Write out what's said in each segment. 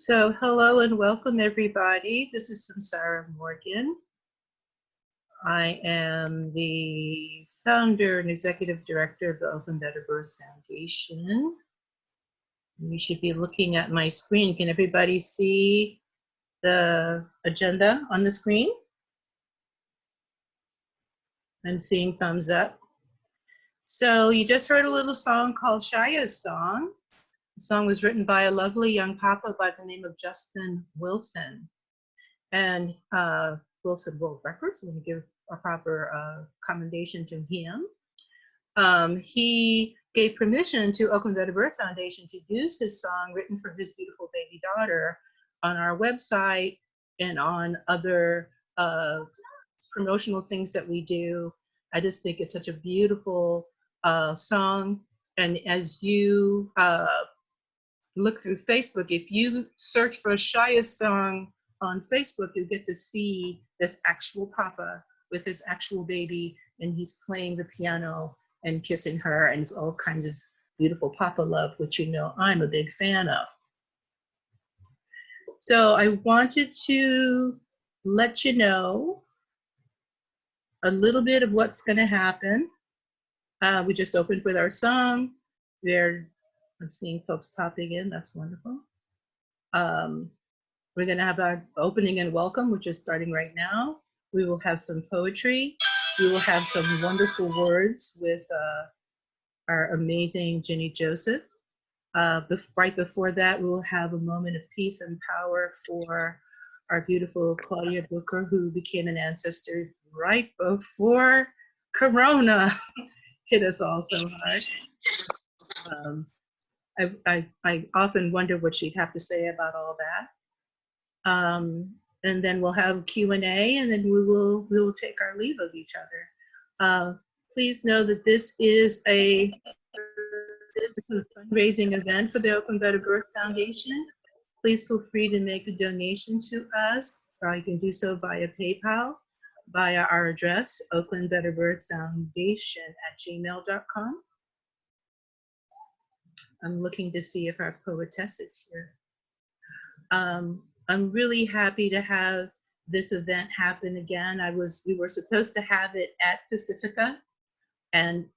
So hello and welcome everybody. This is Samsara Morgan. I am the founder and executive director of the Oakland Better Birth Foundation. You should be looking at my screen. Can everybody see the agenda on the screen? I'm seeing thumbs up. So you just heard a little song called Shaya's Song. The song was written by a lovely young papa by the name of Justin Wilson. And Wilson World Records, I'm going to give a proper commendation to him. He gave permission to Oakland Better Birth Foundation to use his song written for his beautiful baby daughter on our website and on other promotional things that we do. I just think it's such a beautiful song. And as you look through Facebook, if you search for Shaya's Song on Facebook, you'll get to see this actual papa with his actual baby, and he's playing the piano and kissing her, and it's all kinds of beautiful papa love, which you know I'm a big fan of. So I wanted to let you know a little bit of what's going to happen. We just opened with our song. I'm seeing folks popping in. That's wonderful. We're going to have our opening and welcome, which is starting right now. We will have some poetry. We will have some wonderful words with our amazing Jennie Joseph. Right before that, we will have a moment of peace and power for our beautiful Claudia Booker, who became an ancestor right before Corona hit us all so hard. I often wonder what she'd have to say about all that. And then we'll have Q&A, and then we will take our leave of each other. Please know that this is a fundraising event for the Oakland Better Birth Foundation. Please feel free to make a donation to us. You can do so via PayPal, via our address, oaklandbetterbirthfoundation@gmail.com. I'm looking to see if our poetess is here. I'm really happy to have this event happen again. We were supposed to have it at Pacifica, and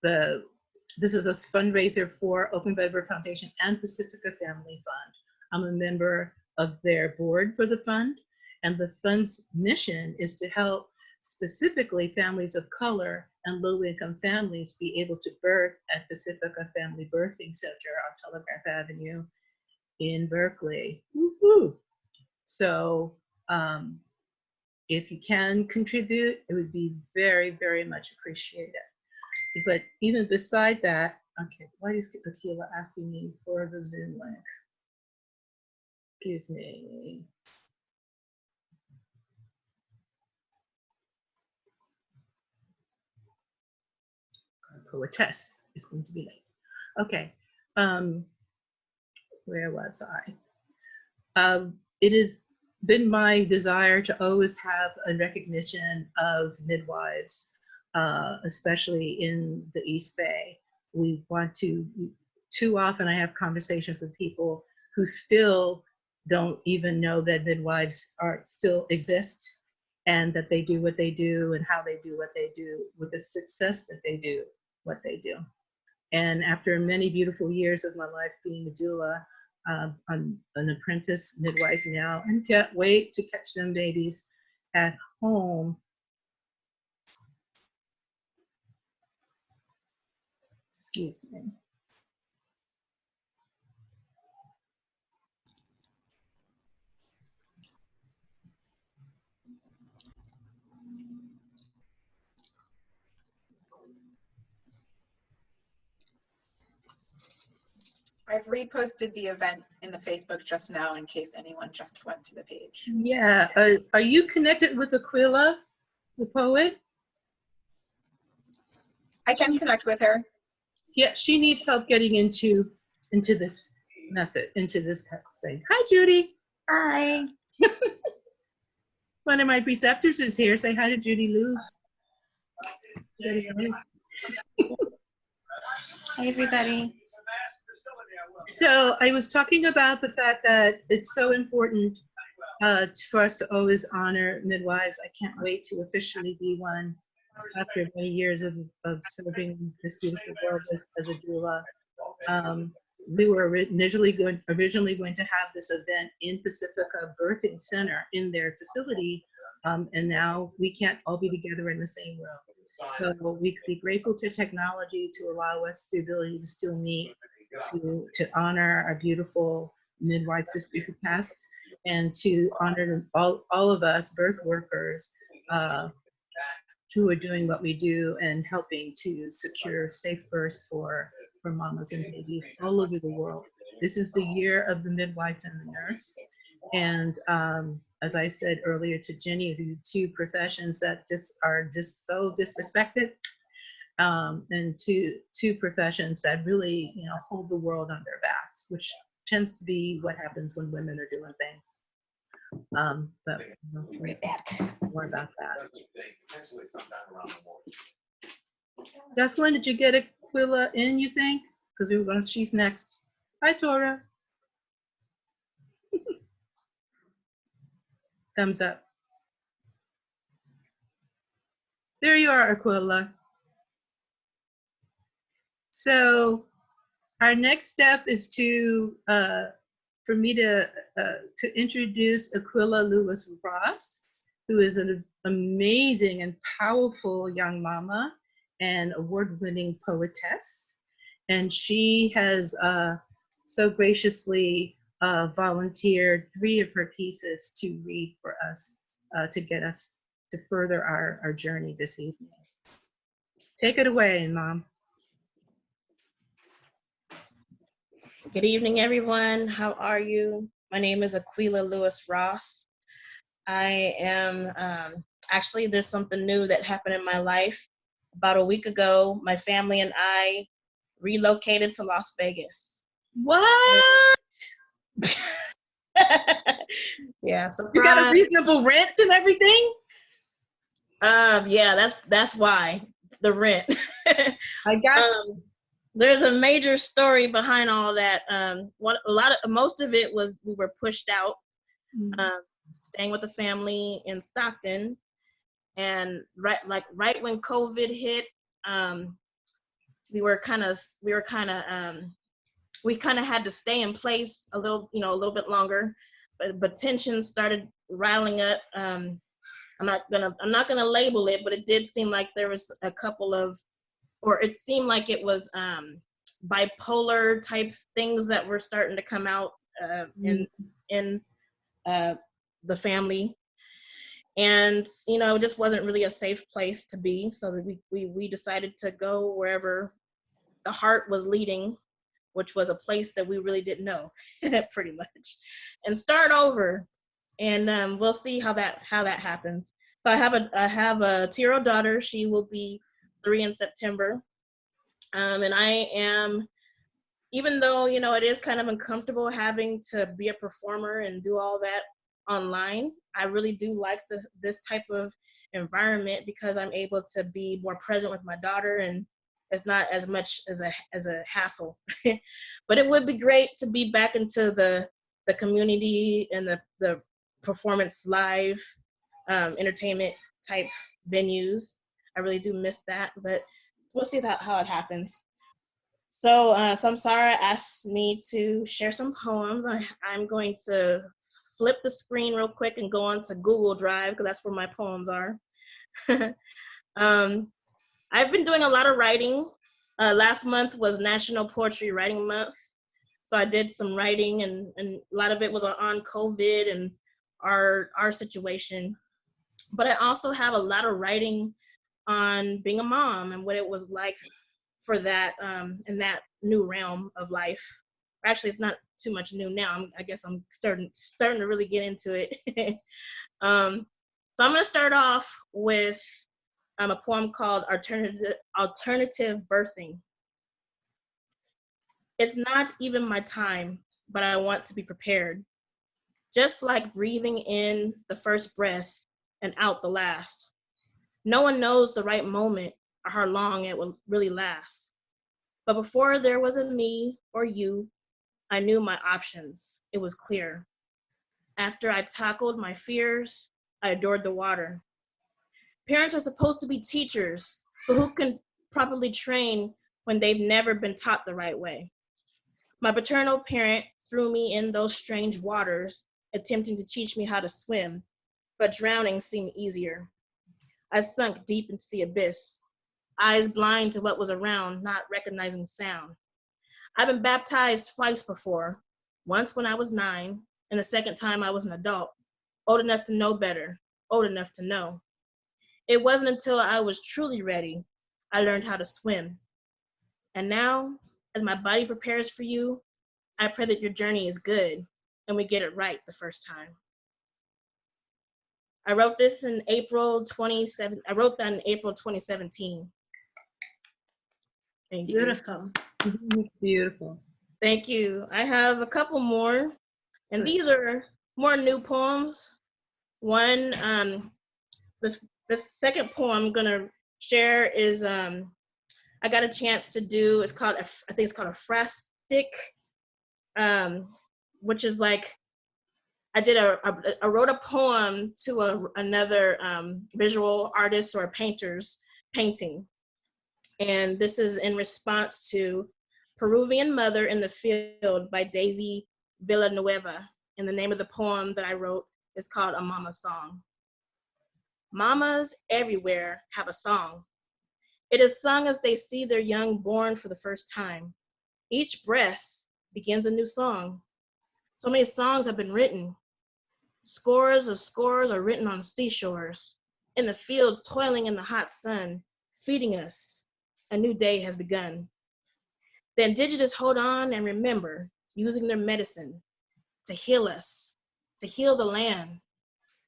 this is a fundraiser for Oakland Better Birth Foundation and Pacifica Family Fund. I'm a member of their board for the fund, and the fund's mission is to help specifically families of color and low-income families be able to birth at Pacifica Family Birthing Center on Telegraph Avenue in Berkeley. Woo-hoo. So if you can contribute, it would be very, very much appreciated. But even beside that, okay, why is Akila asking me for the Zoom link? Excuse me. Our poetess is going to be late. Okay, where was I? It has been my desire to always have a recognition of midwives, especially in the East Bay. We want to, too often I have conversations with people who still don't even know that midwives still exist, and that they do what they do and how they do what they do with the success that they do what they do. And after many beautiful years of my life being a doula, I'm an apprentice midwife now, and can't wait to catch them babies at home. Excuse me. I've reposted the event in the Facebook just now in case anyone just went to the page. Yeah, are you connected with Aquila, the poet? I can connect with her. Yeah, she needs help getting into this message, into this text thing. Hi, Judy. Hi. One of my preceptors is here. Say hi to Judy Luz. Hi, everybody. So I was talking about the fact that it's so important for us to always honor midwives. I can't wait to officially be one after many years of serving this beautiful world as a doula. We were originally going to have this event in Pacifica Birthing Center in their facility, and now we can't all be together in the same room. So we could be grateful to technology to allow us the ability to still meet, to honor our beautiful midwife sisters who passed, and to honor all of us birth workers who are doing what we do and helping to secure safe births for mamas and babies all over the world. This is the year of the midwife and the nurse. And as I said earlier to Jennie, these two professions that are just so disrespected, and two professions that really, hold the world on their backs, which tends to be what happens when women are doing things. But right back. More about that. Jocelyn, did you get Aquila in, you think? Because we were going to, she's next. Hi, Tora. Thumbs up. There you are, Aquila. So our next step is for me to introduce Aquila Lewis Ross, who is an amazing and powerful young mama and award-winning poetess. And she has so graciously volunteered 3 of her pieces to read for us, to get us to further our journey this evening. Take it away, Mom. Good evening, everyone. How are you? My name is Aquila Lewis Ross. I am, actually, there's something new that happened in my life. About a week ago, my family and I relocated to Las Vegas. What? Yeah, surprise. You got a reasonable rent and everything? Yeah, that's why, the rent. I got you. There's a major story behind all that. Most of it was we were pushed out, staying with the family in Stockton, and right when COVID hit, we kind of had to stay in place a little bit longer, but tensions started riling up. I'm not gonna label it, but it did seem like there was a couple of, or it seemed like it was bipolar type things that were starting to come out in the family, and it just wasn't really a safe place to be. So we decided to go wherever the heart was leading, which was a place that we really didn't know, pretty much, and start over. And we'll see how that happens. So I have a 2-year-old daughter. She will be 3 in September. And I am, even though, it is kind of uncomfortable having to be a performer and do all that online, I really do like this type of environment because I'm able to be more present with my daughter, and it's not as much as a hassle. But it would be great to be back into the community and the performance live entertainment type venues. I really do miss that, but we'll see how it happens. So Samsara asked me to share some poems. I'm going to flip the screen real quick and go on to Google Drive because that's where my poems are. I've been doing a lot of writing. Last month was National Poetry Writing Month. So I did some writing, and a lot of it was on COVID and our situation. But I also have a lot of writing on being a mom and what it was like for that in that new realm of life. Actually, it's not too much new now. I guess I'm starting to really get into it. So I'm going to start off with a poem called Alternative Birthing. It's not even my time, but I want to be prepared. Just like breathing in the first breath and out the last. No one knows the right moment or how long it will really last. But before there was a me or you, I knew my options. It was clear. After I tackled my fears, I adored the water. Parents are supposed to be teachers, but who can properly train when they've never been taught the right way? My paternal parent threw me in those strange waters, attempting to teach me how to swim, but drowning seemed easier. I sunk deep into the abyss, eyes blind to what was around, not recognizing sound. I've been baptized twice before, once when I was 9, and the second time I was an adult, old enough to know better, old enough to know. It wasn't until I was truly ready I learned how to swim. And now, as my body prepares for you, I pray that your journey is good and we get it right the first time. I wrote this in April 27. I wrote that in April 2017. Thank Beautiful. Beautiful. Thank you. I have a couple more, and these are more new poems. One, the second poem I'm gonna share is I got a chance to do. It's called I think it's called a phrastic, which is like I wrote a poem to another visual artist or a painter's painting. And this is in response to Peruvian Mother in the Field by Daisy Villanueva. And the name of the poem that I wrote is called A Mama Song. Mamas everywhere have a song. It is sung as they see their young born for the first time. Each breath begins a new song. So many songs have been written. Scores of scores are written on seashores, in the fields toiling in the hot sun, feeding us. A new day has begun. The indigenous hold on and remember, using their medicine to heal us, to heal the land.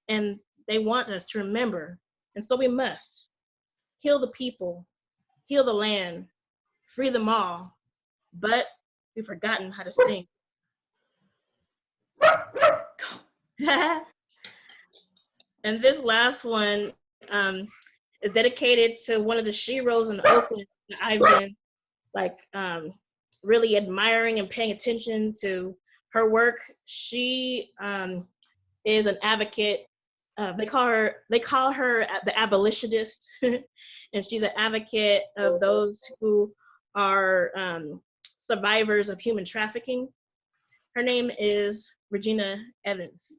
And they want us to remember, and so we must. Heal the people, heal the land, free them all, but we've forgotten how to sing. And this last one is dedicated to one of the sheroes in Oakland that I've been really admiring and paying attention to her work. She is an advocate. They call her the abolitionist, and she's an advocate of those who are survivors of human trafficking. Her name is Regina Evans.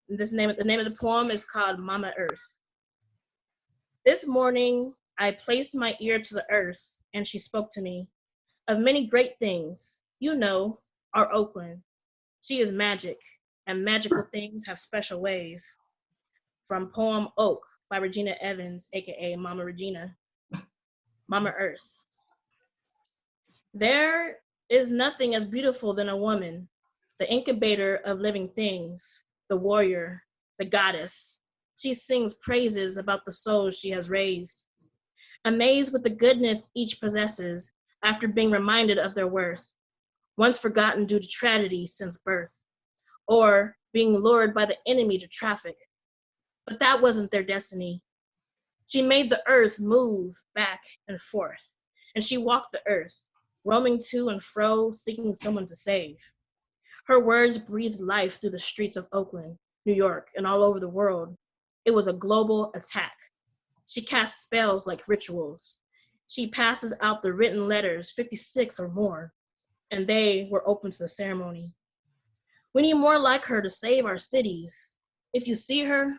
And the name of the poem is called Mama Earth. This morning, I placed my ear to the earth, and she spoke to me of many great things. You know, our Oakland. She is magic, and magical things have special ways. From poem Oak by Regina Evans, aka Mama Regina. Mama Earth. There is nothing as beautiful than a woman, the incubator of living things, the warrior, the goddess. She sings praises about the souls she has raised. Amazed with the goodness each possesses after being reminded of their worth, once forgotten due to tragedy since birth, or being lured by the enemy to traffic. But that wasn't their destiny. She made the earth move back and forth, and she walked the earth, roaming to and fro, seeking someone to save. Her words breathed life through the streets of Oakland, New York, and all over the world. It was a global attack. She casts spells like rituals. She passes out the written letters, 56 or more, and they were open to the ceremony. We need more like her to save our cities. If you see her,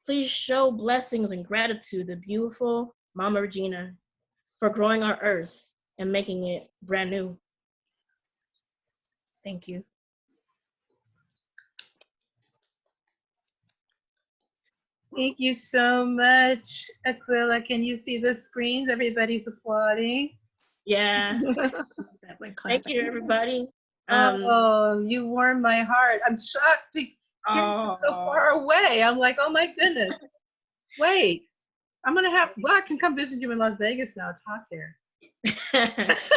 please show blessings and gratitude to beautiful Mama Regina for growing our earth and making it brand new. Thank you. Thank you so much, Aquila. Can you see the screens? Everybody's applauding. Yeah. Thank you, everybody. Oh, you warmed my heart. I'm shocked to hear you so far away. I'm like, oh my goodness. Wait, I can come visit you in Las Vegas now. It's hot there.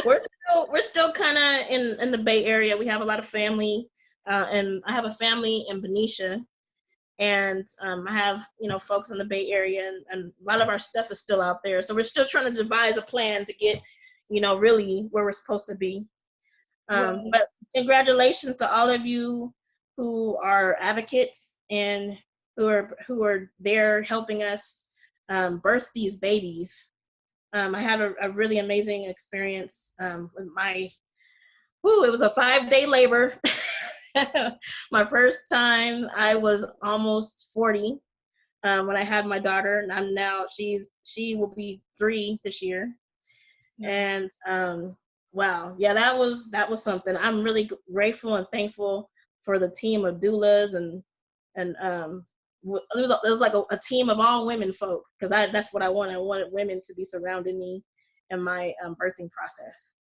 we're still kind of in the Bay Area. We have a lot of family, and I have a family in Benicia, and I have folks in the Bay Area, and a lot of our stuff is still out there. So we're still trying to devise a plan to get really where we're supposed to be. But congratulations to all of you who are advocates and who are there helping us birth these babies. I had a really amazing experience with it was a 5-day labor. My first time, I was almost 40 when I had my daughter, and she will be 3 this year. And wow, yeah, that was something. I'm really grateful and thankful for the team of doulas and there was like a team of all women folk, because that's what I wanted. I wanted women to be surrounding me in my birthing process.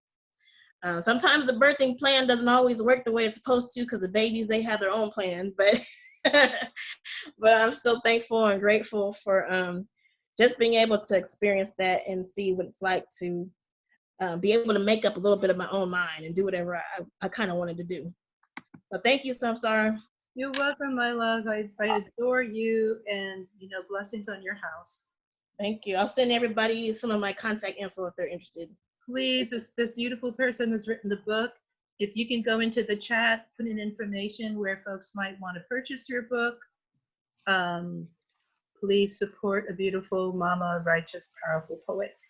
Sometimes the birthing plan doesn't always work the way it's supposed to, because the babies, they have their own plans, but but I'm still thankful and grateful for just being able to experience that and see what it's like to be able to make up a little bit of my own mind and do whatever I kind of wanted to do. So thank you, Samsara. You're welcome, my love. I adore you, and blessings on your house. Thank you. I'll send everybody some of my contact info if they're interested. Please, this beautiful person has written the book. If you can go into the chat, put in information where folks might want to purchase your book. Please support a beautiful mama, righteous, powerful poet.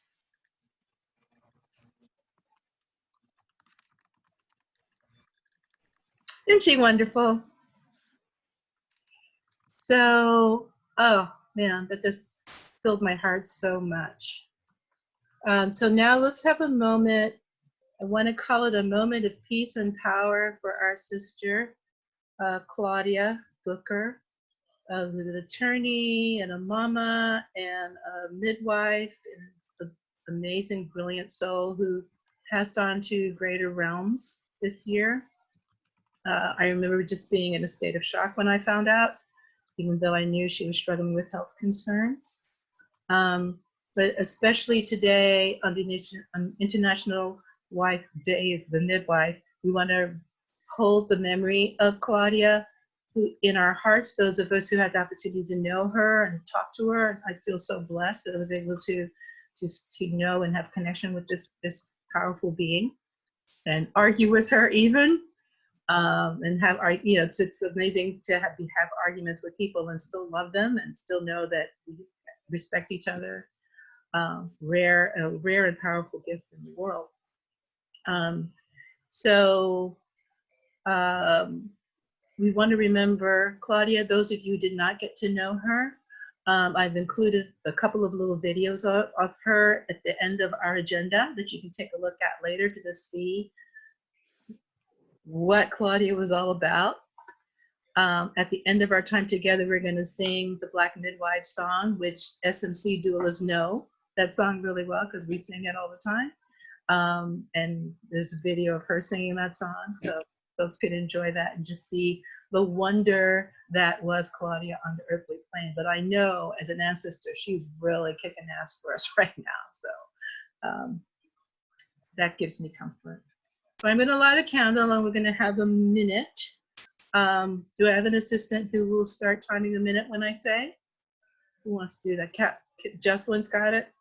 Isn't she wonderful? So, oh man, that just filled my heart so much. So now let's have a moment. I want to call it a moment of peace and power for our sister, Claudia Booker, who's an attorney and a mama and a midwife, and an amazing, brilliant soul who passed on to greater realms this year. I remember just being in a state of shock when I found out, even though I knew she was struggling with health concerns. But especially today on the International Wife Day of the Midwife, we want to hold the memory of Claudia, who in our hearts, those of us who had the opportunity to know her and talk to her. I feel so blessed that I was able to know and have connection with this powerful being and argue with her even. And have it's amazing to have arguments with people and still love them and still know that we respect each other. A rare and powerful gift in the world. We want to remember Claudia. Those of you who did not get to know her, I've included a couple of little videos of her at the end of our agenda that you can take a look at later to just see what Claudia was all about. At the end of our time together, we're going to sing the Black Midwife song, which SMC doulas know that song really well because we sing it all the time. And there's a video of her singing that song, so folks could enjoy that and just see the wonder that was Claudia on the earthly plane. But I know as an ancestor, she's really kicking ass for us right now. So that gives me comfort. So I'm going to light a candle and we're going to have a minute. Do I have an assistant who will start timing the minute when I say? Who wants to do that? Jocelyn's got it.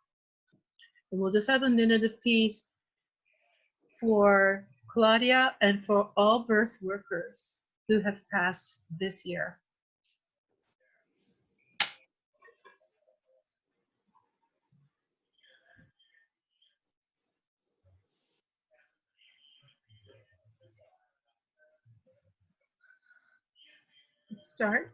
And we'll just have a minute of peace for Claudia and for all birth workers who have passed this year. Let's start.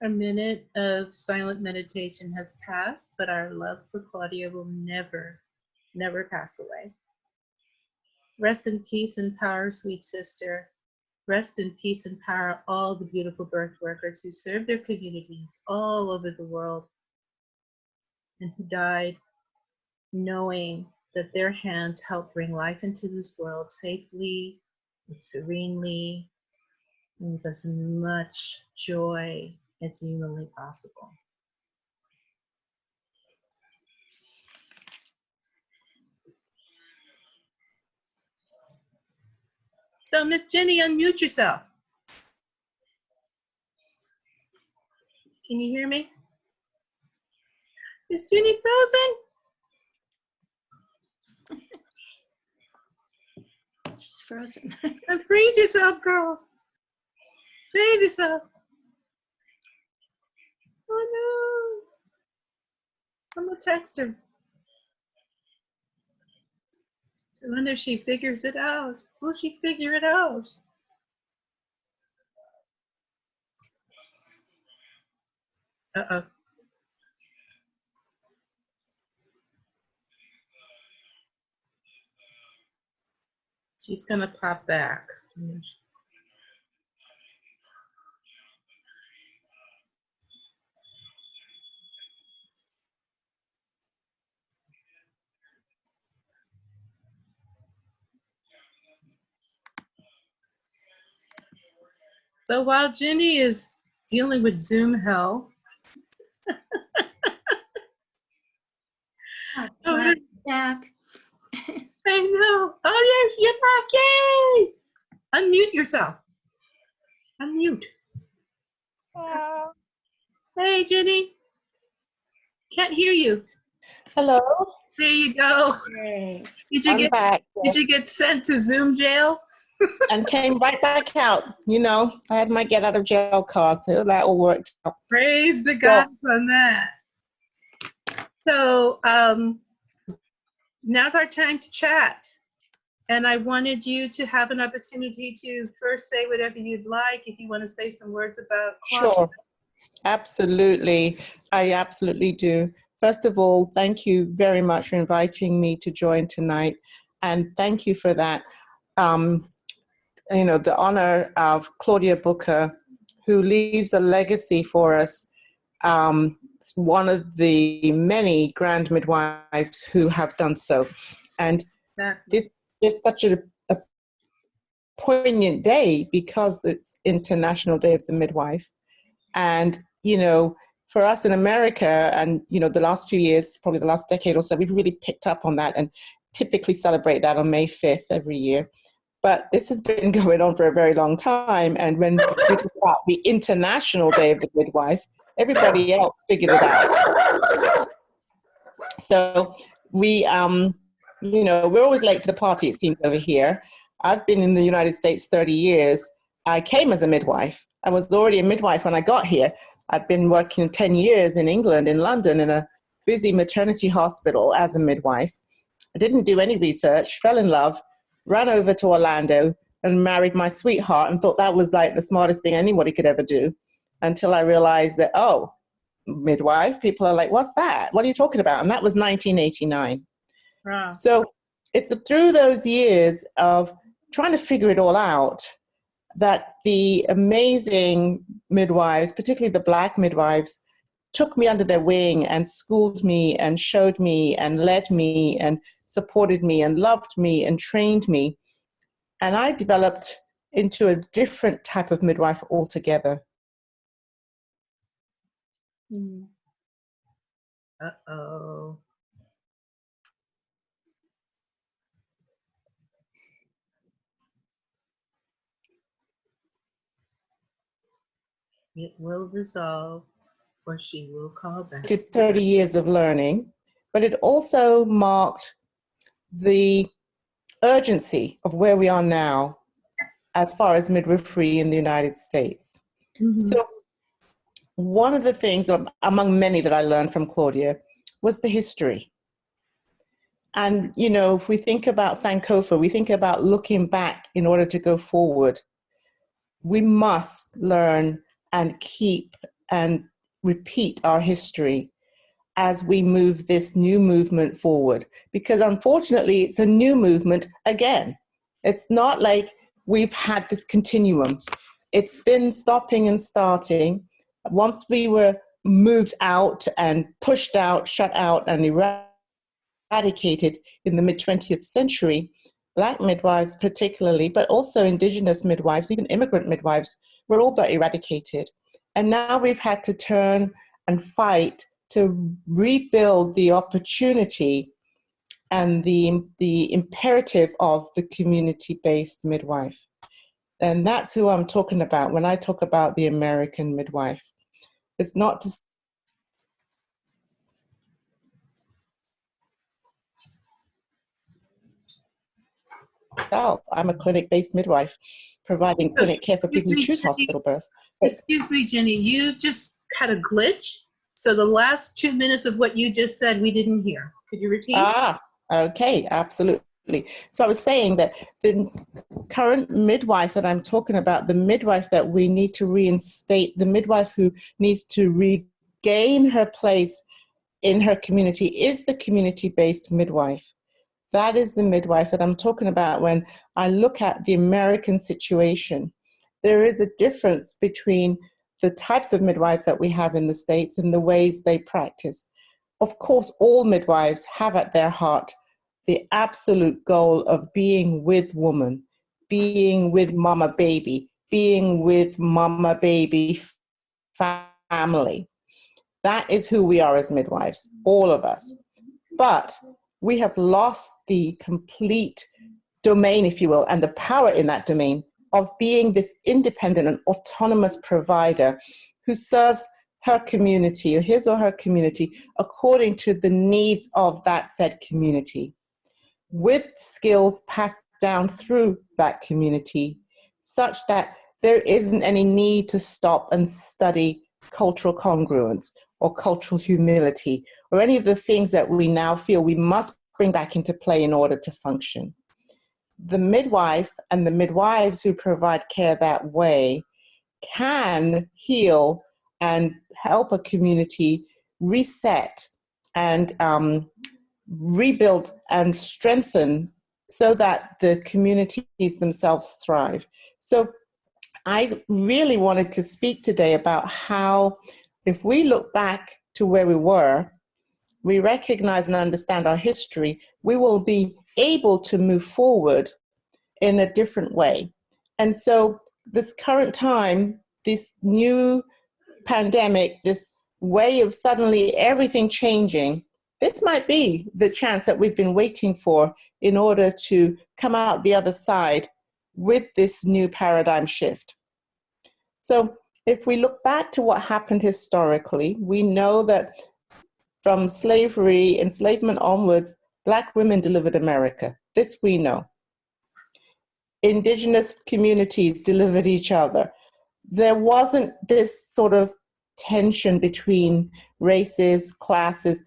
Our minute of silent meditation has passed, but our love for Claudia will never, never pass away. Rest in peace and power, sweet sister. Rest in peace and power, all the beautiful birth workers who serve their communities all over the world and who died knowing that their hands helped bring life into this world safely and serenely and with as much joy as humanly possible. So, Miss Jennie, unmute yourself. Can you hear me? Is Jennie frozen? She's frozen. Unfreeze yourself, girl. Save yourself. Oh no. I'm gonna text her. I wonder if she figures it out. Will she figure it out? Uh-oh. She's gonna pop back. So while Jennie is dealing with Zoom hell, Smart back. I know. Oh, yes, you're back. Yay! Unmute yourself. Unmute. Hey, Jennie. Can't hear you. Hello, There you go. Yay. I'm back. Did you get sent to Zoom jail? And came right back out. You know, I had my get out of jail card, so that all worked out. Praise the gods on that. So now's our time to chat. And I wanted you to have an opportunity to first say whatever you'd like. If you want to say some words about Claudia. Sure, absolutely. I absolutely do. First of all, thank you very much for inviting me to join tonight. And thank you for that, you know, the honor of Claudia Booker, who leaves a legacy for us. One of the many grand midwives who have done so. And this is such a poignant day because it's International Day of the Midwife. And, you know, for us in America and, you know, the last few years, probably the last decade or so, we've really picked up on that and typically celebrate that on May 5th every year. But this has been going on for a very long time. And when we talk about the International Day of the Midwife, everybody else figured it out. So we, you know, we're always late to the party, it seems, over here. I've been in the United States 30 years. I came as a midwife. I was already a midwife when I got here. I've been working 10 years in England, in London, in a busy maternity hospital as a midwife. I didn't do any research, fell in love, ran over to Orlando and married my sweetheart and thought that was like the smartest thing anybody could ever do, until I realized that, oh, midwife, people are like, what's that? What are you talking about? And that was 1989. Wow. So it's through those years of trying to figure it all out that the amazing midwives, particularly the Black midwives, took me under their wing and schooled me and showed me and led me and supported me and loved me and trained me. And I developed into a different type of midwife altogether. Uh-oh. It will resolve, or she will call back. Did 30 years of learning, but it also marked the urgency of where we are now as far as midwifery in the United States. Mm-hmm. So one of the things, among many that I learned from Claudia, was the history. And, you know, if we think about Sankofa, we think about looking back in order to go forward. We must learn and keep and repeat our history as we move this new movement forward. Because unfortunately, it's a new movement again. It's not like we've had this continuum. It's been stopping and starting. Once we were moved out and pushed out, shut out, and eradicated in the mid-20th century, Black midwives particularly, but also indigenous midwives, even immigrant midwives, were all but eradicated. And now we've had to turn and fight to rebuild the opportunity and the imperative of the community-based midwife. And that's who I'm talking about when I talk about the American midwife. It's not to I'm a clinic-based midwife, providing clinic care for people who choose hospital birth. Excuse me, Jennie, you just had a glitch. So the last 2 minutes of what you just said, we didn't hear. Could you repeat? Okay, absolutely. So I was saying that the current midwife that I'm talking about, the midwife that we need to reinstate, the midwife who needs to regain her place in her community is the community-based midwife. That is the midwife that I'm talking about when I look at the American situation. There is a difference between the types of midwives that we have in the States and the ways they practice. Of course, all midwives have at their heart the absolute goal of being with woman, being with mama baby, being with mama baby family. That is who we are as midwives, all of us. But we have lost the complete domain, if you will, and the power in that domain of being this independent and autonomous provider who serves her community or his or her community according to the needs of that said community, with skills passed down through that community such that there isn't any need to stop and study cultural congruence or cultural humility or any of the things that we now feel we must bring back into play in order to function. The midwife and the midwives who provide care that way can heal and help a community reset and rebuild and strengthen so that the communities themselves thrive. So I really wanted to speak today about how, if we look back to where we were, we recognize and understand our history, we will be able to move forward in a different way. And so this current time, this new pandemic, this way of suddenly everything changing, this might be the chance that we've been waiting for in order to come out the other side with this new paradigm shift. So if we look back to what happened historically, we know that from slavery, enslavement onwards, Black women delivered America. This we know. Indigenous communities delivered each other. There wasn't this sort of tension between races, classes.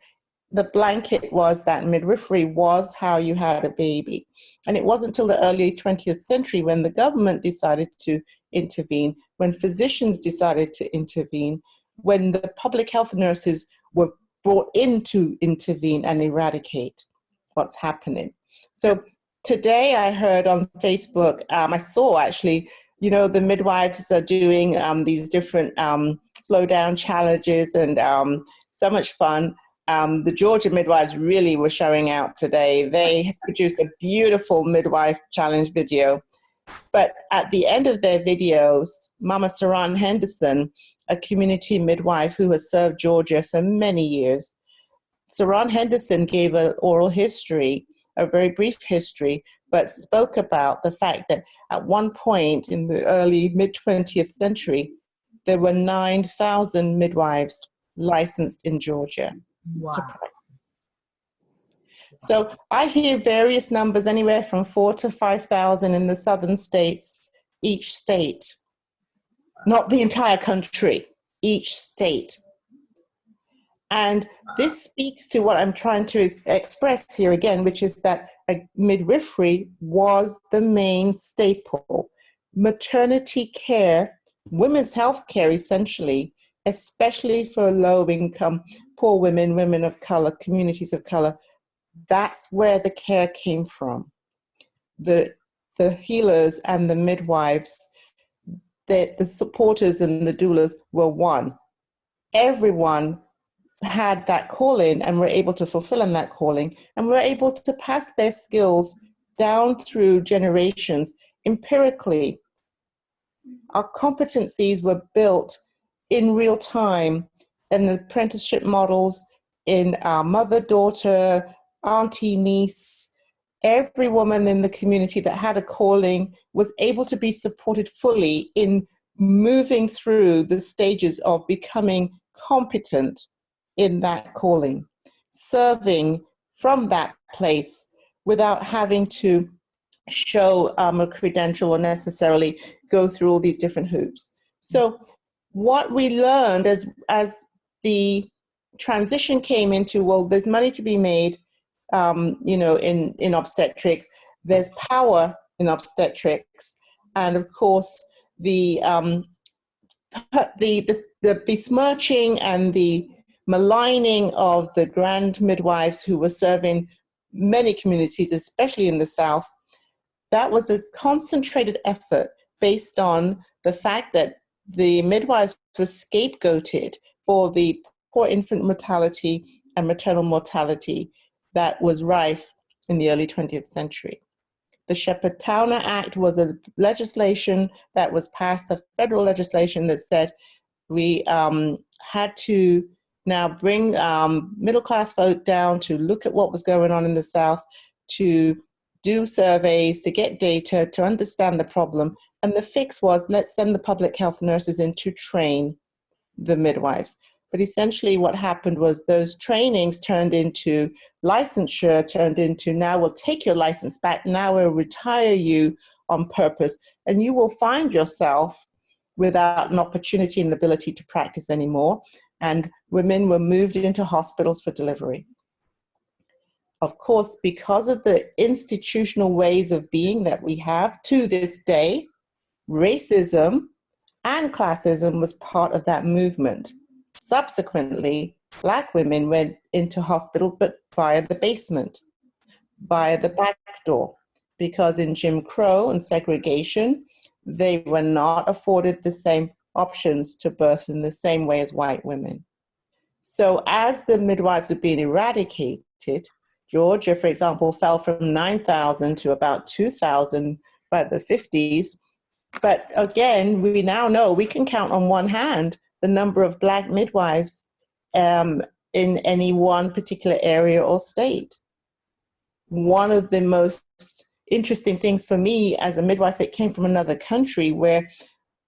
The blanket was that midwifery was how you had a baby. And it wasn't until the early 20th century when the government decided to intervene, when physicians decided to intervene, when the public health nurses were brought in to intervene and eradicate what's happening. So today I heard on Facebook, I saw actually, you know, the midwives are doing these different slow down challenges and so much fun. The Georgia midwives really were showing out today. They produced a beautiful midwife challenge video. But at the end of their videos, Mama Saran Henderson, a community midwife who has served Georgia for many years, Saran Henderson gave an oral history, a very brief history, but spoke about the fact that at one point in the early mid-20th century, there were 9,000 midwives licensed in Georgia. Wow. So I hear various numbers, anywhere from 4,000 to 5,000 in the southern states, each state, not the entire country, each state. And this speaks to what I'm trying to express here again, which is that midwifery was the main staple. Maternity care, women's health care essentially, especially for low income, poor women, women of color, communities of color. That's where the care came from. The healers and the midwives, the supporters and the doulas were one. Everyone had that calling and were able to fulfill in that calling, and were able to pass their skills down through generations empirically. Our competencies were built in real time in the apprenticeship models, in our mother, daughter, auntie, niece. Every woman in the community that had a calling was able to be supported fully in moving through the stages of becoming competent in that calling, serving from that place without having to show a credential or necessarily go through all these different hoops. So what we learned as the transition came into, well, there's money to be made, in obstetrics, there's power in obstetrics, and of course the besmirching and the maligning of the grand midwives who were serving many communities, especially in the South. That was a concentrated effort based on the fact that the midwives were scapegoated for the poor infant mortality and maternal mortality that was rife in the early 20th century. The Shepherd-Towner Act was a legislation that was passed, a federal legislation that said we had to now bring middle-class folk down to look at what was going on in the South, to do surveys, to get data, to understand the problem. And the fix was, let's send the public health nurses in to train the midwives. But essentially what happened was those trainings turned into licensure, turned into, now we'll take your license back, now we'll retire you on purpose, and you will find yourself without an opportunity and ability to practice anymore. And women were moved into hospitals for delivery. Of course, because of the institutional ways of being that we have to this day, racism and classism was part of that movement. Subsequently, Black women went into hospitals, but via the basement, via the back door, because in Jim Crow and segregation, they were not afforded the same options to birth in the same way as white women. So as the midwives were being eradicated, Georgia, for example, fell from 9,000 to about 2,000 by the 50s. But again, we now know we can count on one hand the number of Black midwives in any one particular area or state. One of the most interesting things for me as a midwife that came from another country where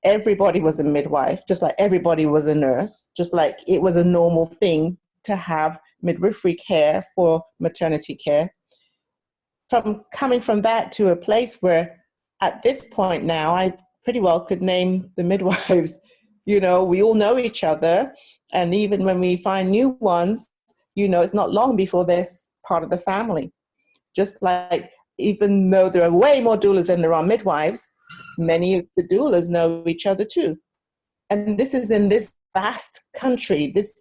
everybody was a midwife, just like everybody was a nurse, just like it was a normal thing to have midwifery care for maternity care. From coming from that to a place where at this point now, I pretty well could name the midwives. You know, we all know each other. And even when we find new ones, you know, it's not long before they're part of the family. Just like, even though there are way more doulas than there are midwives, many of the doulas know each other too. And this is in this vast country, this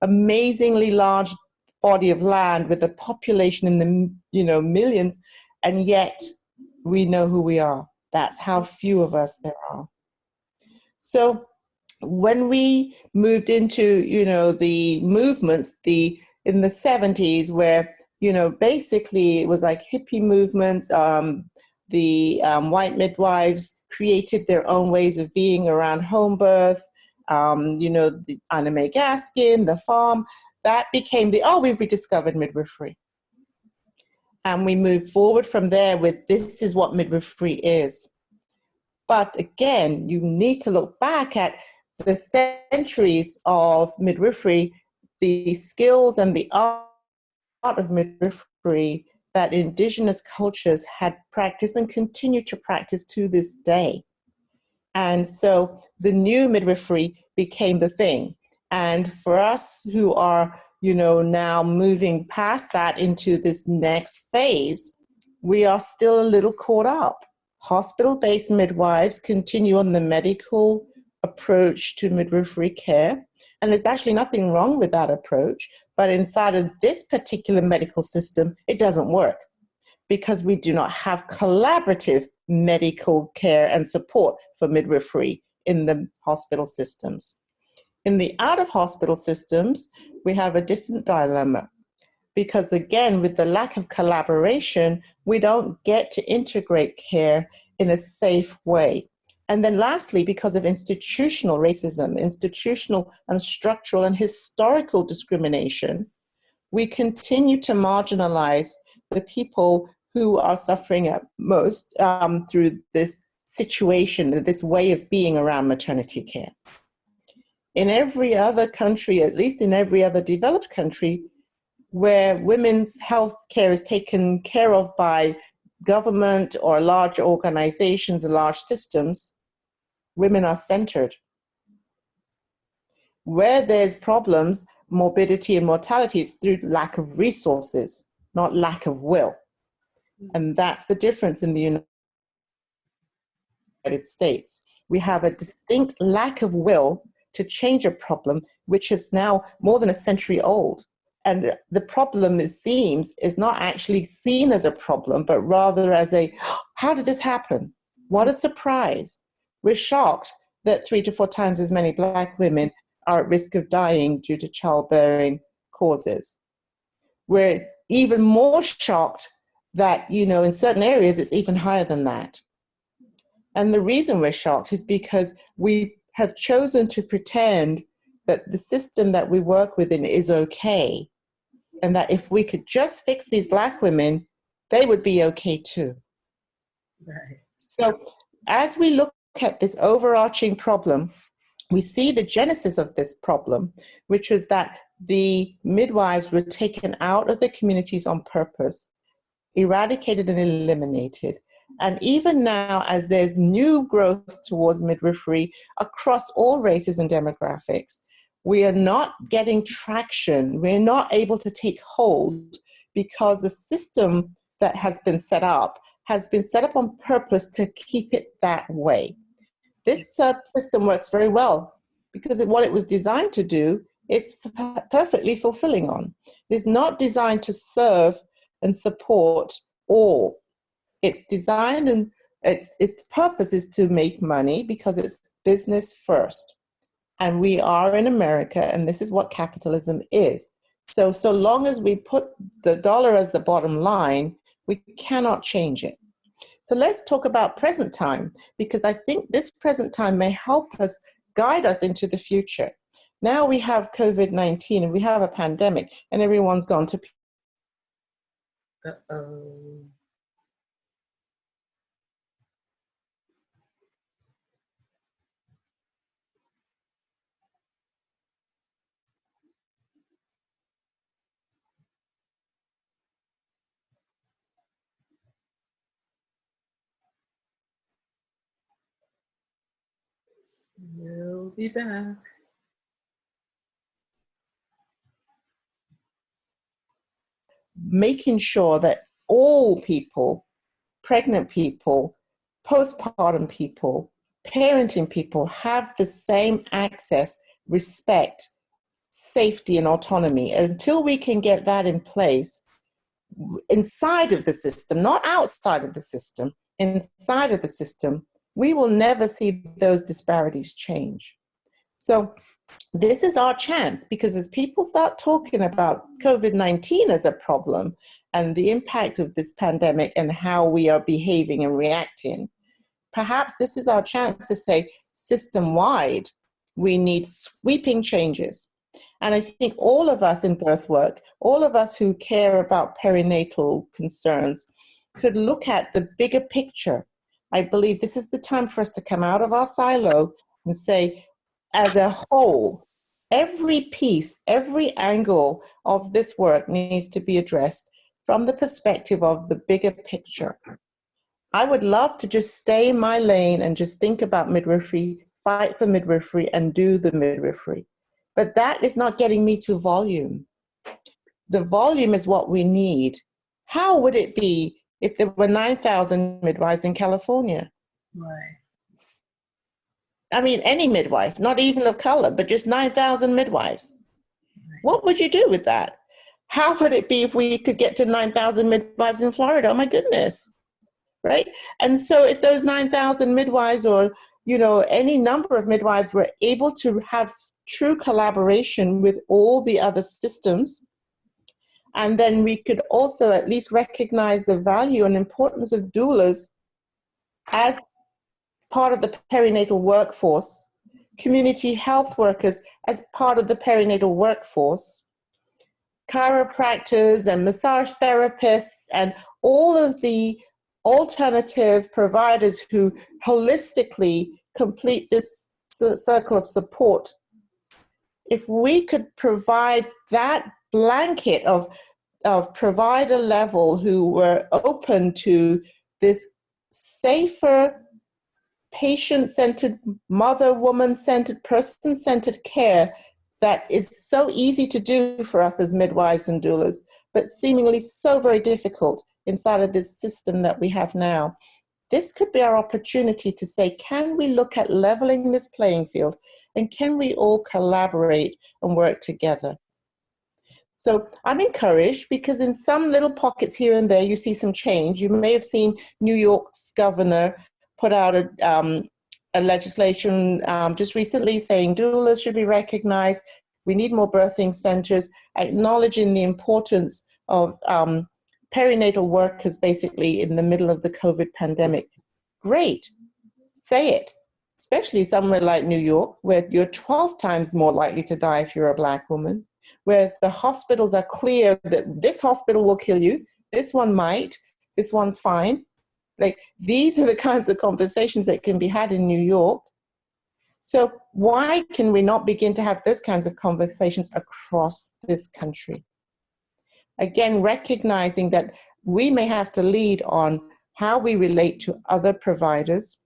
amazingly large body of land with a population in the, you know, millions, and yet we know who we are. That's how few of us there are. So when we moved into, you know, the movements, in the 70s, where, you know, basically it was like hippie movements, white midwives created their own ways of being around home birth, you know, the Anna Mae Gaskin, the farm, that became we've rediscovered midwifery. And we moved forward from there with, this is what midwifery is. But again, you need to look back at the centuries of midwifery, the skills and the art of midwifery that indigenous cultures had practiced and continue to practice to this day. And so the new midwifery became the thing. And for us who are, you know, now moving past that into this next phase, we are still a little caught up. Hospital-based midwives continue on the medical approach to midwifery care. And there's actually nothing wrong with that approach. But inside of this particular medical system, it doesn't work because we do not have collaborative medical care and support for midwifery in the hospital systems. In the out-of-hospital systems, we have a different dilemma because, again, with the lack of collaboration, we don't get to integrate care in a safe way. And then lastly, because of institutional racism, institutional and structural and historical discrimination, we continue to marginalize the people who are suffering at most through this situation, this way of being around maternity care. In every other country, at least in every other developed country, where women's health care is taken care of by government or large organizations and large systems, women are centered. Where there's problems, morbidity and mortality is through lack of resources, not lack of will. And that's the difference in the United States. We have a distinct lack of will to change a problem which is now more than a century old. And the problem, it seems, is not actually seen as a problem, but rather as a, how did this happen? What a surprise. We're shocked that 3 to 4 times as many Black women are at risk of dying due to childbearing causes. We're even more shocked that, in certain areas, it's even higher than that. And the reason we're shocked is because we have chosen to pretend that the system that we work within is okay, and that if we could just fix these Black women, they would be okay too. Right. So as we look at this overarching problem, we see the genesis of this problem, which was that the midwives were taken out of the communities on purpose, eradicated and eliminated. And even now, as there's new growth towards midwifery across all races and demographics, we are not getting traction. We're not able to take hold because the system that has been set up on purpose to keep it that way. This system works very well because what it was designed to do, it's perfectly fulfilling on. It's not designed to serve and support all. It's designed and its purpose is to make money because it's business first. And we are in America, and this is what capitalism is. So long as we put the dollar as the bottom line, we cannot change it. So let's talk about present time, because I think this present time may help us guide us into the future. Now we have COVID-19 and we have a pandemic and everyone's gone to. Uh-oh. We'll be back. Making sure that all people, pregnant people, postpartum people, parenting people have the same access, respect, safety, and autonomy. Until we can get that in place inside of the system, not outside of the system, inside of the system, we will never see those disparities change. So this is our chance, because as people start talking about COVID-19 as a problem and the impact of this pandemic and how we are behaving and reacting, perhaps this is our chance to say, system-wide, we need sweeping changes. And I think all of us in birth work, all of us who care about perinatal concerns, could look at the bigger picture. I believe this is the time for us to come out of our silo and say, as a whole, every piece, every angle of this work needs to be addressed from the perspective of the bigger picture. I would love to just stay in my lane and just think about midwifery, fight for midwifery, and do the midwifery. But that is not getting me to volume. The volume is what we need. How would it be if there were 9,000 midwives in California? Right. I mean, any midwife, not even of color, but just 9,000 midwives. What would you do with that? How would it be if we could get to 9,000 midwives in Florida? Oh my goodness, right? And so if those 9,000 midwives, or, you know, any number of midwives, were able to have true collaboration with all the other systems, and then we could also at least recognize the value and importance of doulas as part of the perinatal workforce, community health workers as part of the perinatal workforce, chiropractors and massage therapists, and all of the alternative providers who holistically complete this circle of support. If we could provide that blanket of provider level who were open to this safer, patient-centered, mother, woman-centered, person-centered care that is so easy to do for us as midwives and doulas, but seemingly so very difficult inside of this system that we have now. This could be our opportunity to say, can we look at leveling this playing field, and can we all collaborate and work together? So I'm encouraged, because in some little pockets here and there, you see some change. You may have seen New York's governor put out a legislation just recently saying doulas should be recognized. We need more birthing centers, acknowledging the importance of perinatal workers basically in the middle of the COVID pandemic. Great, say it, especially somewhere like New York, where you're 12 times more likely to die if you're a Black woman, where the hospitals are clear that this hospital will kill you, this one might, this one's fine. Like, these are the kinds of conversations that can be had in New York. So why can we not begin to have those kinds of conversations across this country? Again, recognizing that we may have to lead on how we relate to other providers.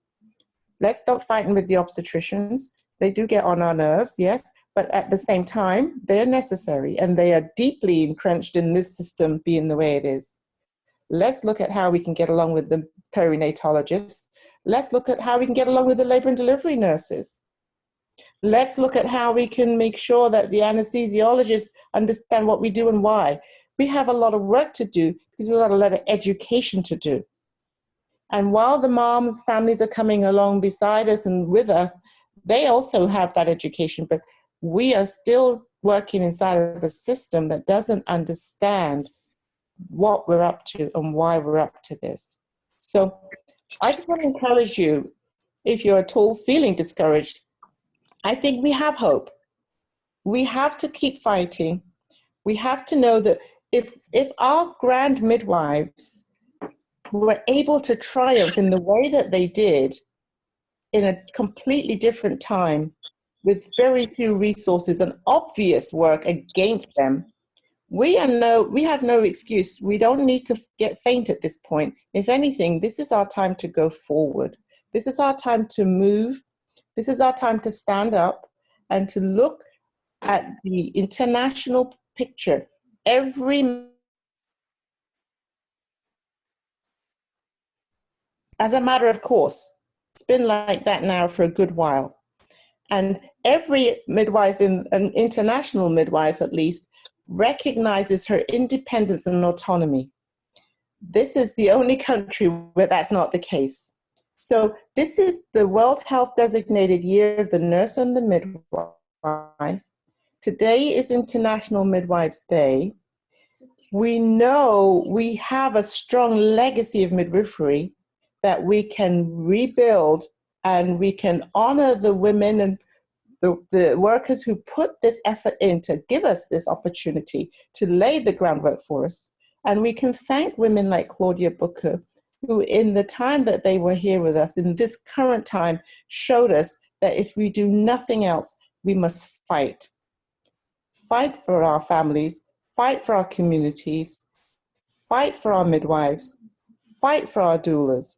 Let's stop fighting with the obstetricians. They do get on our nerves, yes, but at the same time, they're necessary, and they are deeply entrenched in this system being the way it is. Let's look at how we can get along with the perinatologists. Let's look at how we can get along with the labor and delivery nurses. Let's look at how we can make sure that the anesthesiologists understand what we do and why. We have a lot of work to do, because we've got a lot of education to do. And while the moms, families are coming along beside us and with us, they also have that education, but we are still working inside of a system that doesn't understand what we're up to and why we're up to this. So I just want to encourage you, if you're at all feeling discouraged, I think we have hope. We have to keep fighting. We have to know that if our grand midwives were able to triumph in the way that they did in a completely different time, with very few resources and obvious work against them, we have no excuse. We don't need to get faint at this point. If anything, this is our time to go forward. This is our time to move. This is our time to stand up and to look at the international picture. As a matter of course, it's been like that now for a good while. And every midwife, an international midwife at least, recognizes her independence and autonomy. This is the only country where that's not the case. So this is the World Health designated year of the nurse and the midwife. Today is International Midwives Day. We know we have a strong legacy of midwifery that we can rebuild, and we can honor the women and the workers who put this effort in to give us this opportunity to lay the groundwork for us. And we can thank women like Claudia Booker, who in the time that they were here with us, in this current time, showed us that if we do nothing else, we must fight. Fight for our families, fight for our communities, fight for our midwives, fight for our doulas.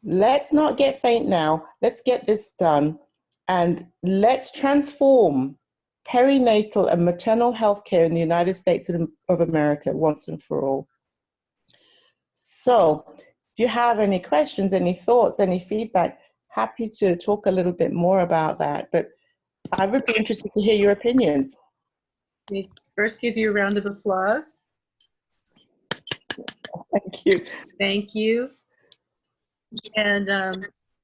Let's not get faint now. Let's get this done. And let's transform perinatal and maternal health care in the United States of America once and for all. So if you have any questions, any thoughts, any feedback, happy to talk a little bit more about that. But I would be interested to hear your opinions. Let me first give you a round of applause. Thank you. Thank you. And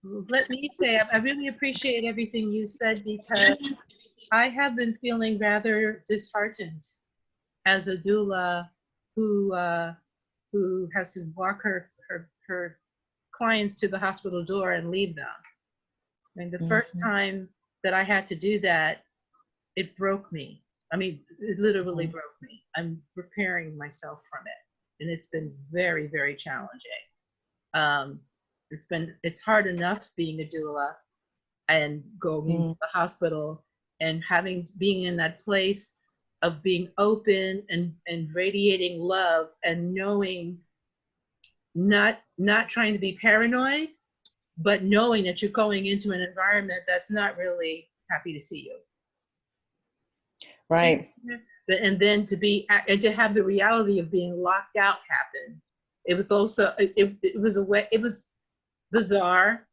let me say, I really appreciate everything you said, because I have been feeling rather disheartened as a doula who has to walk her clients to the hospital door and leave them. I mean, the first time that I had to do that, it broke me. I mean, it literally broke me. I'm repairing myself from it, and it's been very, very challenging. It's hard enough being a doula and going into the hospital and being in that place of being open and radiating love, and knowing, not trying to be paranoid, but knowing that you're going into an environment that's not really happy to see you. Right. And then to have the reality of being locked out happen. It was also, it was bizarre,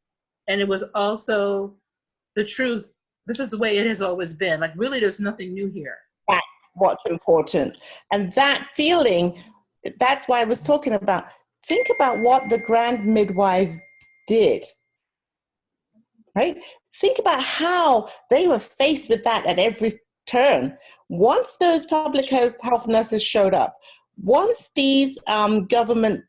and it was also the truth. This is the way it has always been. Like, really, there's nothing new here. That's what's important. And that feeling, that's why I was talking about, think about what the grand midwives did, right? Think about how they were faced with that at every turn. Once those public health nurses showed up, once these government,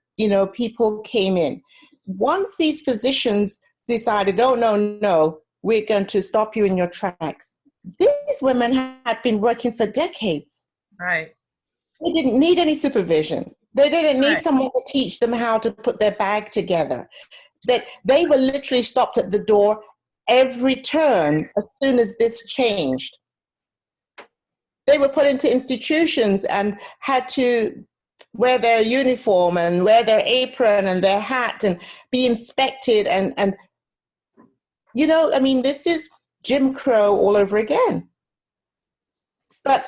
people came in, once these physicians decided, oh, no, we're going to stop you in your tracks. These women had been working for decades. Right. They didn't need any supervision. They didn't need Right. someone to teach them how to put their bag together. That they were literally stopped at the door every turn as soon as this changed. They were put into institutions and had to wear their uniform and wear their apron and their hat and be inspected. And this is Jim Crow all over again. But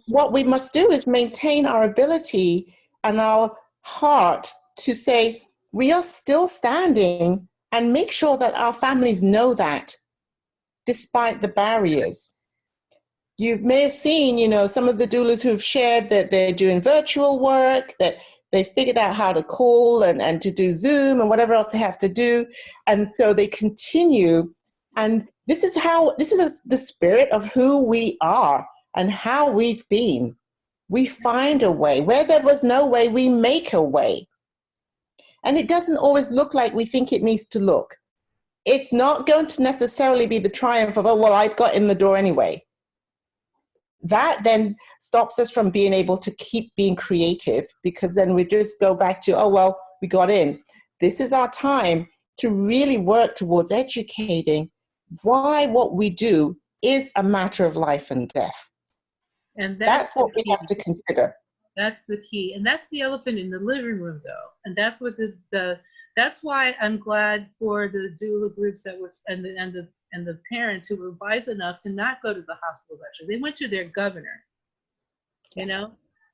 what we must do is maintain our ability and our heart to say, we are still standing, and make sure that our families know that, despite the barriers. You may have seen, some of the doulas who've shared that they're doing virtual work, that they figured out how to call and to do Zoom and whatever else they have to do. And so they continue. And this is the spirit of who we are and how we've been. We find a way. Where there was no way, we make a way. And it doesn't always look like we think it needs to look. It's not going to necessarily be the triumph of, oh, well, I've got in the door anyway. That then stops us from being able to keep being creative, because then we just go back to, oh, well, we got in. This is our time to really work towards educating why what we do is a matter of life and death. And that's what we have to consider. That's the key. And that's the elephant in the living room, though. And that's what that's why I'm glad for the doula groups that was and the parents who were wise enough to not go to the hospitals. Actually, they went to their governor. Yes.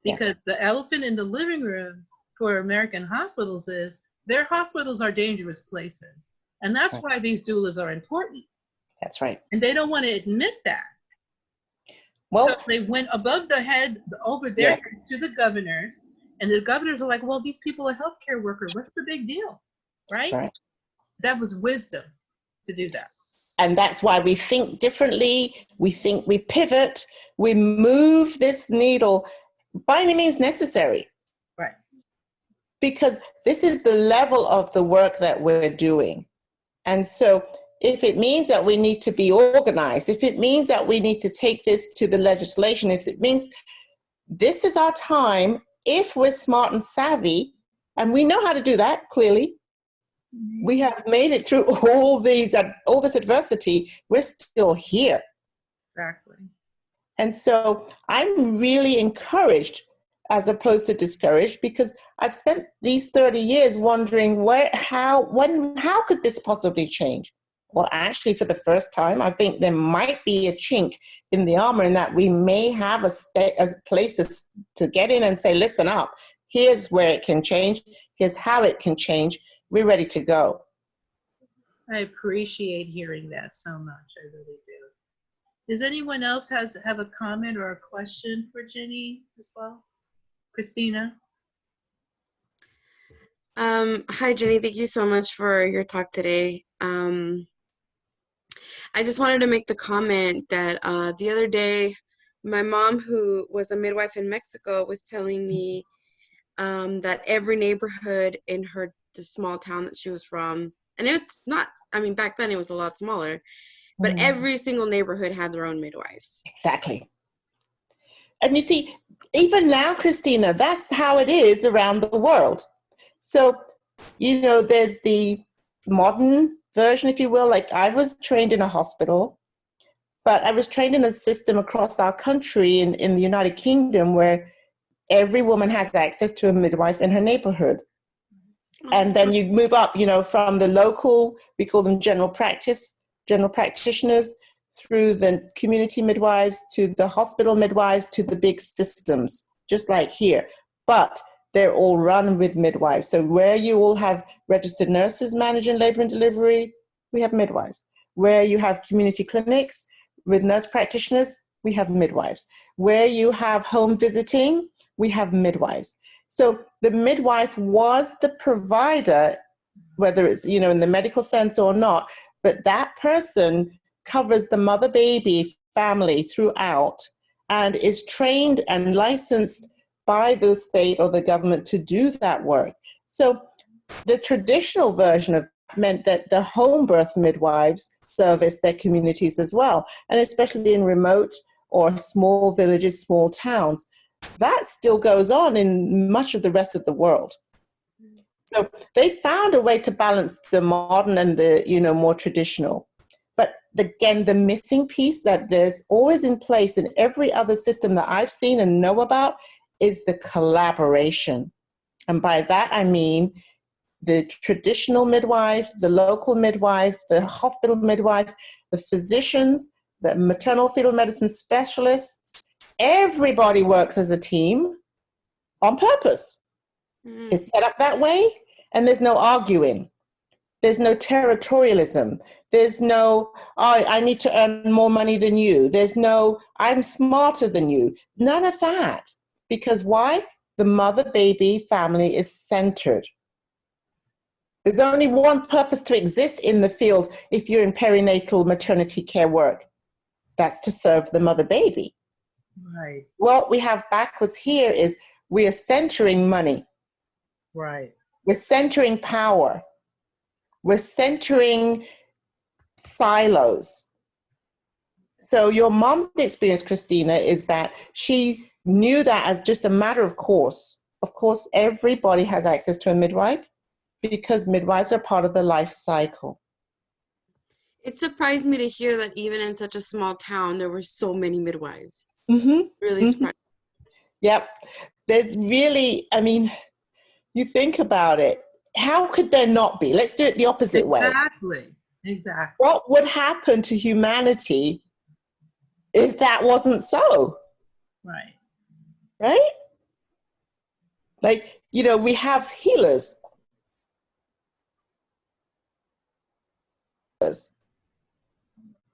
Because the elephant in the living room for American hospitals is their hospitals are dangerous places, and that's why these doulas are important. That's right. And they don't want to admit that. Well, so they went above the head, over their heads to the governors, and the governors are like, well, these people are healthcare workers. What's the big deal? Right? That's right. That was wisdom to do that. And that's why we think differently. We think we pivot. We move this needle by any means necessary. Right. Because this is the level of the work that we're doing. And so if it means that we need to be organized, if it means that we need to take this to the legislation, if it means this is our time, if we're smart and savvy, and we know how to do that, clearly, we have made it through all this adversity, we're still here. Exactly. And so I'm really encouraged as opposed to discouraged, because I've spent these 30 years wondering how could this possibly change? Well, actually, for the first time, I think there might be a chink in the armor, in that we may have a place to get in and say, listen up, here's where it can change, here's how it can change, we're ready to go. I appreciate hearing that so much. I really do. Does anyone else have a comment or a question for Jennie as well? Christina? Hi, Jenny. Thank you so much for your talk today. I just wanted to make the comment that the other day, my mom, who was a midwife in Mexico, was telling me that every neighborhood in the small town that she was from, and it's not, I mean, back then it was a lot smaller, but every single neighborhood had their own midwife. Exactly. And you see, even now, Christina, that's how it is around the world. So, you know, there's the modern version, if you will. Like, I was trained in a hospital, but I was trained in a system across our country in the United Kingdom where every woman has access to a midwife in her neighborhood. And then you move up, you know, from the local, we call them general practitioners, through the community midwives, to the hospital midwives, to the big systems, just like here. But they're all run with midwives. So where you all have registered nurses managing labor and delivery, we have midwives. Where you have community clinics with nurse practitioners, we have midwives. Where you have home visiting, we have midwives. So the midwife was the provider, whether it's, you know, in the medical sense or not, but that person covers the mother-baby family throughout and is trained and licensed by the state or the government to do that work. So the traditional version of meant that the home birth midwives service their communities as well, and especially in remote or small villages, small towns. That still goes on in much of the rest of the world. So they found a way to balance the modern and the, you know, more traditional. But again, the missing piece that there's always in place in every other system that I've seen and know about is the collaboration. And by that, I mean the traditional midwife, the local midwife, the hospital midwife, the physicians, the maternal fetal medicine specialists. Everybody works as a team on purpose. It's set up that way, and there's no arguing. There's no territorialism. There's no, oh, I need to earn more money than you. There's no, I'm smarter than you. None of that. Because why? The mother-baby family is centered. There's only one purpose to exist in the field if you're in perinatal maternity care work. That's to serve the mother-baby. Right. What we have backwards here is we are centering money. Right. We're centering power. We're centering silos. So your mom's experience, Christina, is that she knew that as just a matter of course. Of course, everybody has access to a midwife because midwives are part of the life cycle. It surprised me to hear that even in such a small town, there were so many midwives. Really surprised. Yep. There's really, I mean, you think about it. How could there not be? Let's do it the opposite way. Exactly. What would happen to humanity if that wasn't so? Right. Right? Like, you know, we have healers.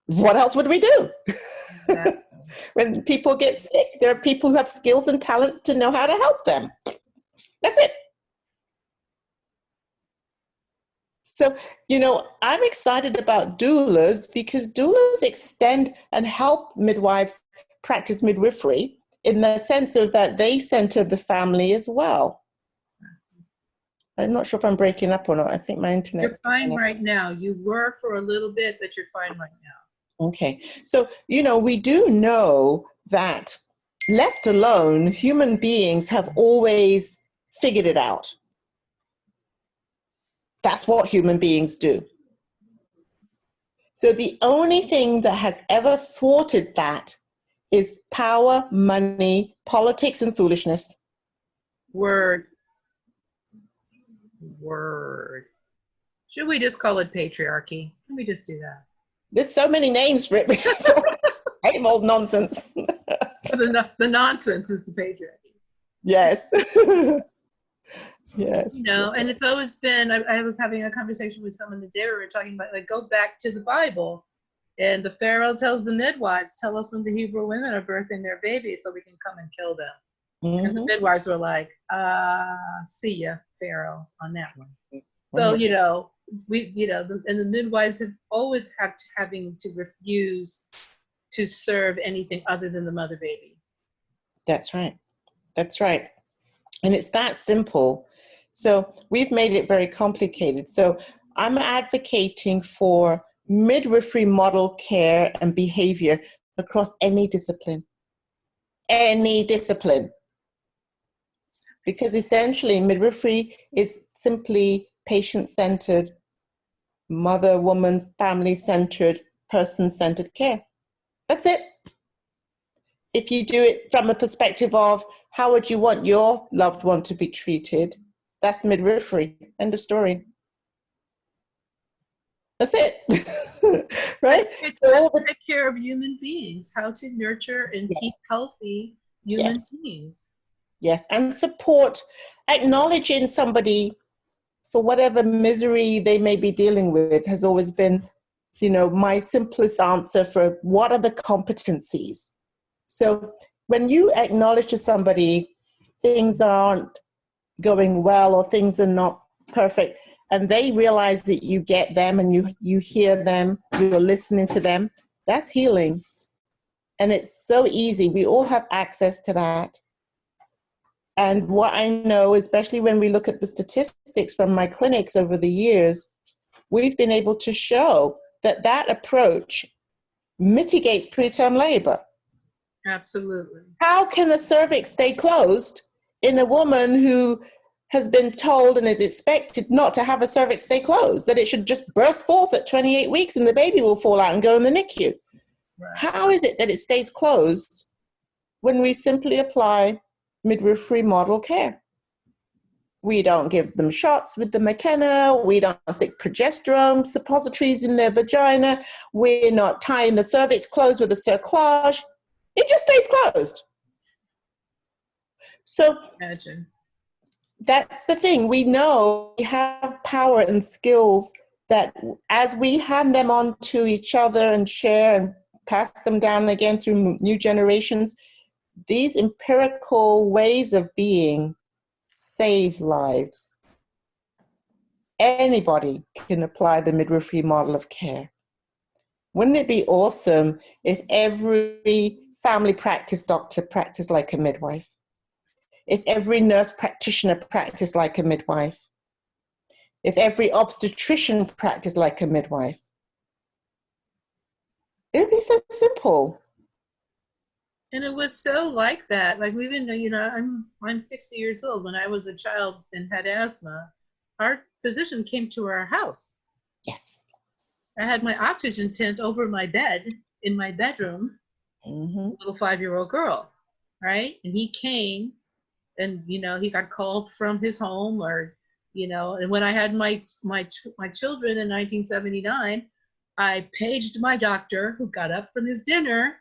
What else would we do? Exactly. When people get sick, there are people who have skills and talents to know how to help them. That's it. So, you know, I'm excited about doulas because doulas extend and help midwives practice midwifery in the sense of that they center the family as well. I'm not sure if I'm breaking up or not. I think my internet's You're fine right now. You were for a little bit, but you're fine right now. Okay. So, you know, we do know that left alone, human beings have always figured it out. That's what human beings do. So the only thing that has ever thwarted that is power, money, politics, and foolishness. Word. Should we just call it patriarchy? Can we just do that? There's so many names for it. Same old nonsense. The nonsense is the patriarchy. Yes. Yes. You know, and it's always been, I was having a conversation with someone today where we were talking about, like, go back to the Bible. And the Pharaoh tells the midwives, tell us when the Hebrew women are birthing their babies so we can come and kill them. And the midwives were like, see ya, Pharaoh, on that one. So, you know, and the midwives have always having to refuse to serve anything other than the mother baby. That's right. That's right. And it's that simple. So we've made it very complicated. So I'm advocating for midwifery model care and behavior across any discipline. Any discipline. Because essentially midwifery is simply patient-centered, mother, woman, family-centered, person-centered care. That's it. If you do it from the perspective of how would you want your loved one to be treated, that's midwifery. End of story. That's it. Right? So take care of human beings, how to nurture and keep healthy human beings. Yes, and support, acknowledging somebody for whatever misery they may be dealing with has always been, you know, my simplest answer for what are the competencies. So when you acknowledge to somebody things aren't going well or things are not perfect, and they realize that you get them and you hear them, you're listening to them, that's healing. And it's so easy. We all have access to that. And what I know, especially when we look at the statistics from my clinics over the years, we've been able to show that that approach mitigates preterm labor. Absolutely. How can the cervix stay closed in a woman who has been told and is expected not to have a cervix stay closed, that it should just burst forth at 28 weeks and the baby will fall out and go in the NICU? Right. How is it that it stays closed when we simply apply midwifery model care? We don't give them shots with the McKenna. We don't stick progesterone suppositories in their vagina. We're not tying the cervix closed with a cerclage. It just stays closed. So imagine. That's the thing. We know we have power and skills that as we hand them on to each other and share and pass them down again through new generations, these empirical ways of being save lives. Anybody can apply the midwifery model of care. Wouldn't it be awesome if every family practice doctor practiced like a midwife? If every nurse practitioner practiced like a midwife? If every obstetrician practiced like a midwife? It would be so simple. And it was so like that. Like, we even know, you know, I'm 60 years old. When I was a child and had asthma, our physician came to our house. Yes. I had my oxygen tent over my bed in my bedroom, little 5-year-old girl, right? And he came and, you know, he got called from his home, or, you know, and when I had my children in 1979, I paged my doctor, who got up from his dinner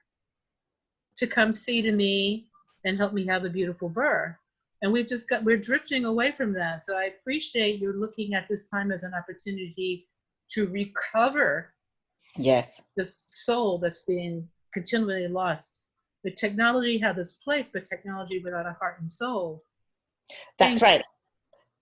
to come see to me and help me have a beautiful birth. And we're drifting away from that. So I appreciate you looking at this time as an opportunity to recover the soul that's being continually lost. The technology has its place, but technology without a heart and soul. That's right.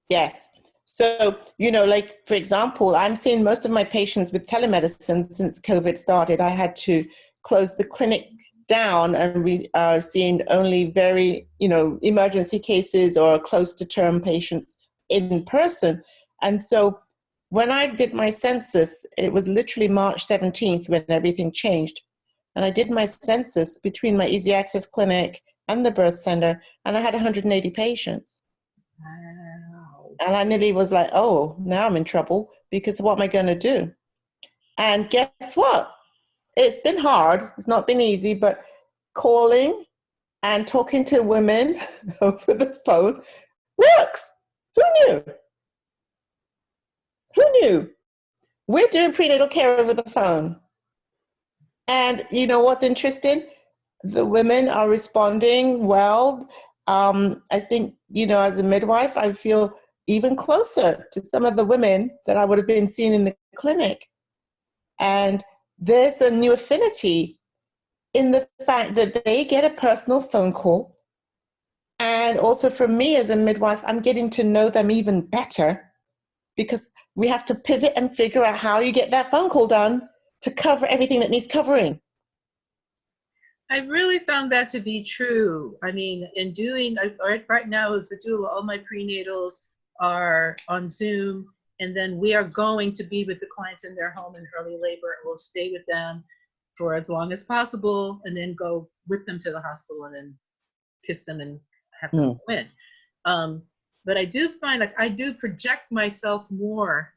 Yes. So, you know, like, for example, I'm seeing most of my patients with telemedicine since COVID started. I had to close the clinic down, and we are seeing only very, you know, emergency cases or close to term patients in person. And so when I did my census, it was literally March 17th when everything changed. And I did my census between my easy access clinic and the birth center, and I had 180 patients. Wow. And I nearly was like, oh, now I'm in trouble, because what am I going to do? And guess what? It's been hard. It's not been easy, but calling and talking to women over the phone works. Who knew? Who knew? We're doing prenatal care over the phone. And you know what's interesting? The women are responding well. I think, you know, as a midwife, I feel even closer to some of the women that I would have been seeing in the clinic. And there's a new affinity in the fact that they get a personal phone call. And also for me as a midwife, I'm getting to know them even better, because we have to pivot and figure out how you get that phone call done to cover everything that needs covering. I really found that to be true. I mean, right now as a doula, all my prenatals are on Zoom, and then we are going to be with the clients in their home in early labor. We'll stay with them for as long as possible, and then go with them to the hospital and then kiss them and have them go in. But I do find like I do project myself more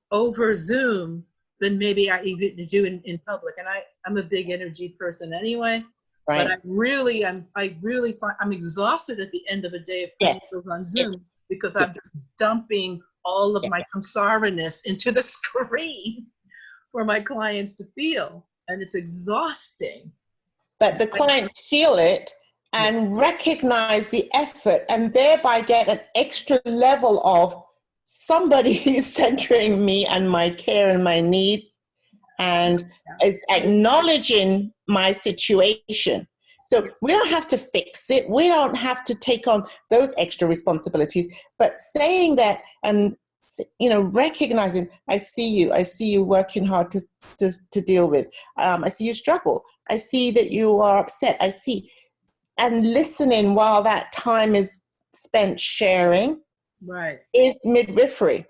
over Zoom than maybe I even do in public. And I'm a big energy person anyway. Right. But I'm exhausted at the end of a day of prenatals on Zoom because I'm just dumping all of my samsara-ness into the screen for my clients to feel. And it's exhausting. But the clients feel it and recognize the effort, and thereby get an extra level of somebody is centering me and my care and my needs, and is acknowledging my situation. So we don't have to fix it. We don't have to take on those extra responsibilities, but saying that and, you know, recognizing, I see you working hard to deal with. I see you struggle. I see that you are upset. I see, and listening while that time is spent sharing is midwifery.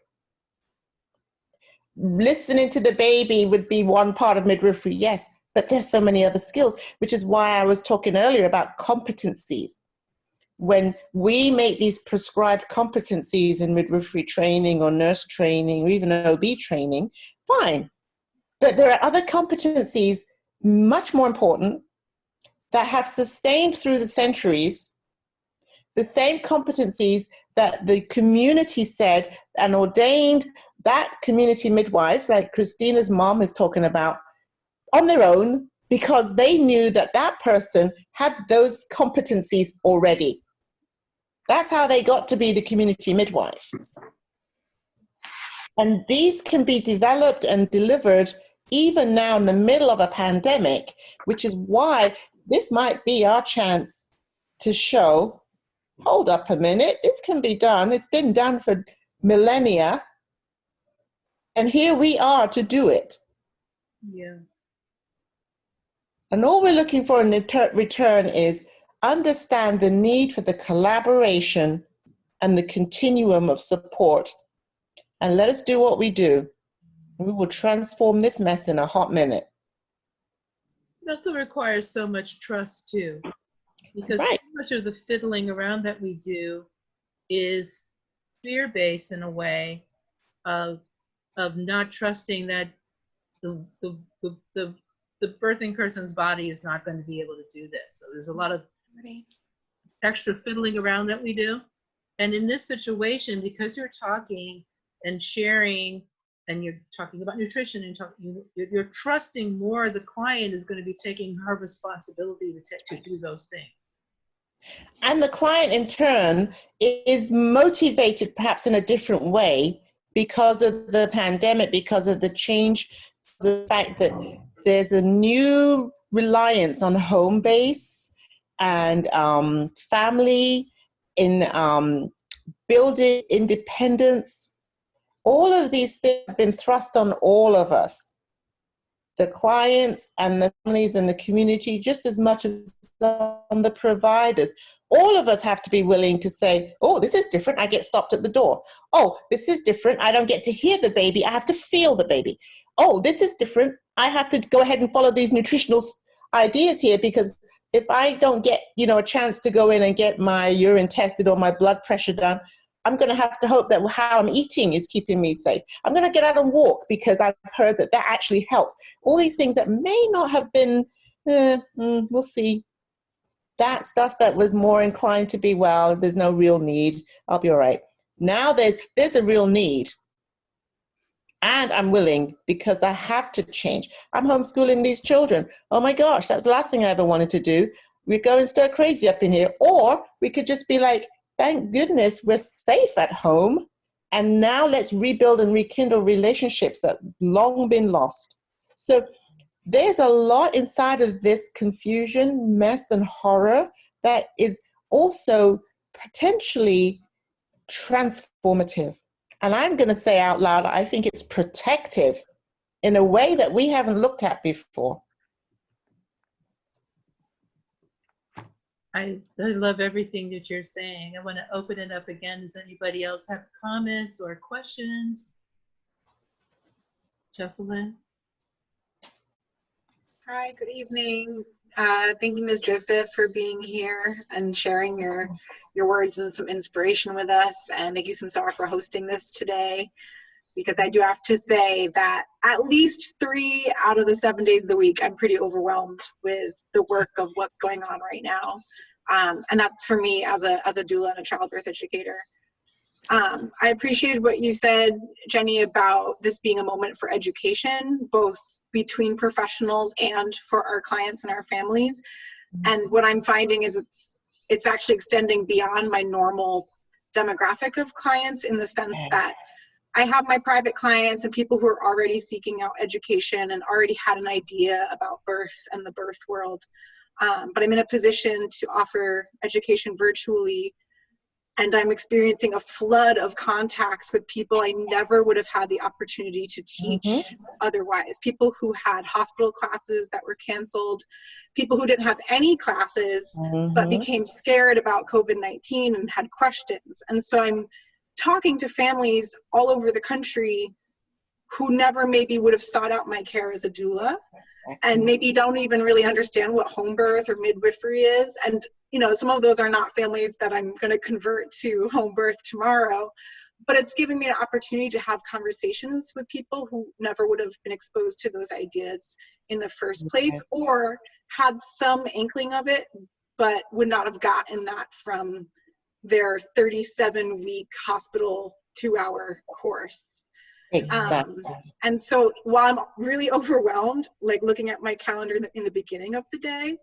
Listening to the baby would be one part of midwifery, yes, but there's so many other skills, which is why I was talking earlier about competencies. When we make these prescribed competencies in midwifery training or nurse training or even OB training, fine. But there are other competencies much more important that have sustained through the centuries, the same competencies that the community said and ordained that community midwife, like Christina's mom is talking about, on their own, because they knew that that person had those competencies already. That's how they got to be the community midwife. And these can be developed and delivered even now in the middle of a pandemic, which is why this might be our chance to show, hold up a minute, this can be done. It's been done for millennia. And here we are to do it. Yeah. And all we're looking for in return is understand the need for the collaboration and the continuum of support. And let us do what we do. We will transform this mess in a hot minute. It also requires so much trust too, because so much of the fiddling around that we do is fear-based in a way of not trusting that the birthing person's body is not going to be able to do this. So there's a lot of extra fiddling around that we do. And in this situation, because you're talking and sharing, and you're talking about nutrition, and you're trusting more the client is going to be taking her responsibility to do those things. And the client in turn is motivated perhaps in a different way because of the pandemic, because of the change, the fact that there's a new reliance on home base and family, in building independence. All of these things have been thrust on all of us, the clients and the families and the community, just as much as on the providers. All of us have to be willing to say, oh, this is different. I get stopped at the door. Oh, this is different. I don't get to hear the baby. I have to feel the baby. Oh, this is different. I have to go ahead and follow these nutritional ideas here, because if I don't get, a chance to go in and get my urine tested or my blood pressure done, I'm going to have to hope that how I'm eating is keeping me safe. I'm going to get out and walk because I've heard that actually helps. All these things that may not have been, we'll see. That stuff that was more inclined to be, well, there's no real need, I'll be all right. Now there's a real need. And I'm willing, because I have to change. I'm homeschooling these children. Oh my gosh, that was the last thing I ever wanted to do. We'd go and stir crazy up in here. Or we could just be like, thank goodness we're safe at home. And now let's rebuild and rekindle relationships that long been lost. So there's a lot inside of this confusion, mess, and horror that is also potentially transformative. And I'm going to say out loud, I think it's protective in a way that we haven't looked at before. I love everything that you're saying. I want to open it up again. Does anybody else have comments or questions? Jocelyn? Hi, good evening. Thank you, Ms. Joseph, for being here and sharing your words and some inspiration with us. And thank you, Samsara, for hosting this today. Because I do have to say that at least 3 out of the 7 days of the week, I'm pretty overwhelmed with the work of what's going on right now. And that's for me as a doula and a childbirth educator. I appreciated what you said, Jenny, about this being a moment for education, both between professionals and for our clients and our families. And what I'm finding is it's actually extending beyond my normal demographic of clients, in the sense that I have my private clients and people who are already seeking out education and already had an idea about birth and the birth world. But I'm in a position to offer education virtually, and I'm experiencing a flood of contacts with people I never would have had the opportunity to teach otherwise. People who had hospital classes that were canceled, people who didn't have any classes but became scared about COVID-19 and had questions. And so I'm talking to families all over the country who never maybe would have sought out my care as a doula, and maybe don't even really understand what home birth or midwifery is. And, you know, some of those are not families that I'm going to convert to home birth tomorrow, but it's giving me an opportunity to have conversations with people who never would have been exposed to those ideas in the first place, or had some inkling of it, but would not have gotten that from their 37-week hospital 2-hour course. Exactly. And so while I'm really overwhelmed, like looking at my calendar in the beginning of the day,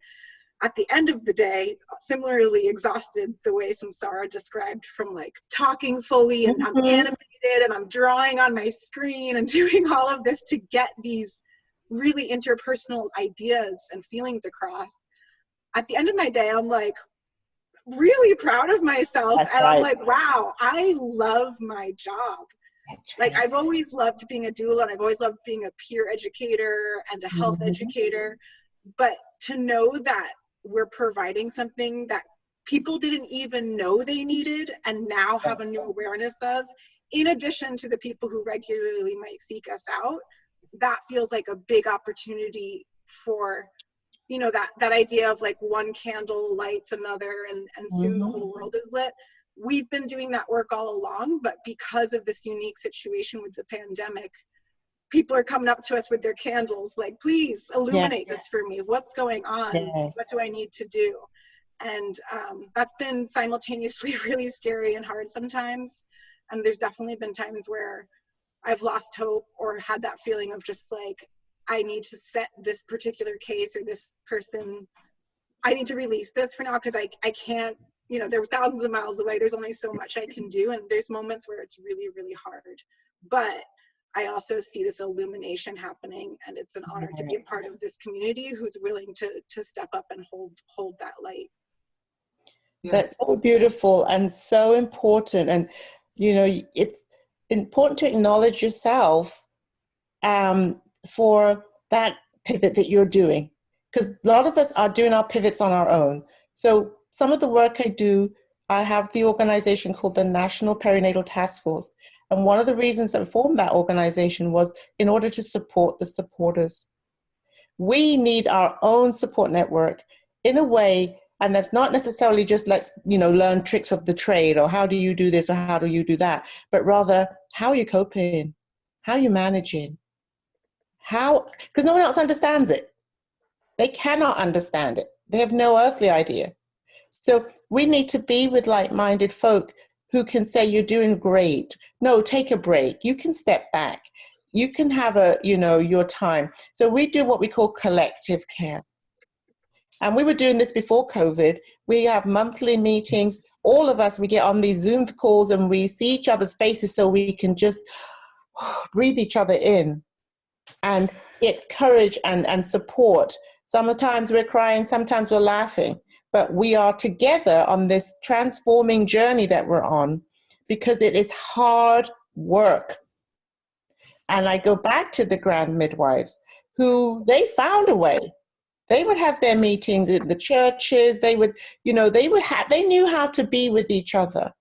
at the end of the day, similarly exhausted, the way Samsara described, from like talking fully, and I'm animated and I'm drawing on my screen and doing all of this to get these really interpersonal ideas and feelings across. At the end of my day, I'm like, really proud of myself. That's and right. I'm like, wow, I love my job. That's right. Like, I've always loved being a doula, and I've always loved being a peer educator and a health educator. But to know that we're providing something that people didn't even know they needed and now have a new awareness of, in addition to the people who regularly might seek us out, that feels like a big opportunity for, you know, that idea of like one candle lights another, and soon the whole world is lit. We've been doing that work all along, but because of this unique situation with the pandemic, people are coming up to us with their candles, like, please illuminate this for me. What's going on? What do I need to do? And that's been simultaneously really scary and hard sometimes. And there's definitely been times where I've lost hope, or had that feeling of just like, I need to set this particular case or this person, I need to release this for now, because I can't, you know, they're thousands of miles away. There's only so much I can do. And there's moments where it's really, really hard. But I also see this illumination happening, and it's an honor to be a part of this community who's willing to step up and hold that light. That's so beautiful and so important. And, you know, it's important to acknowledge yourself for that pivot that you're doing, because a lot of us are doing our pivots on our own. So some of the work I do, I have the organization called the National Perinatal Task Force. And one of the reasons I formed that organization was in order to support the supporters. We need our own support network in a way, and that's not necessarily just let's, you know, learn tricks of the trade, or how do you do this or how do you do that, but rather how are you coping, how are you managing, how, because no one else understands it. They cannot understand it. They have no earthly idea. So we need to be with like-minded folk who can say, you're doing great. No, take a break. You can step back. You can have your time. So we do what we call collective care. And we were doing this before COVID. We have monthly meetings all of us, we get on these Zoom calls and we see each other's faces so we can just breathe each other in and get courage and support. Sometimes we're crying, sometimes we're laughing, but we are together on this transforming journey that we're on, because it is hard work. And I go back to the grand midwives who, they found a way. They would have their meetings at the churches. They would, they knew how to be with each other.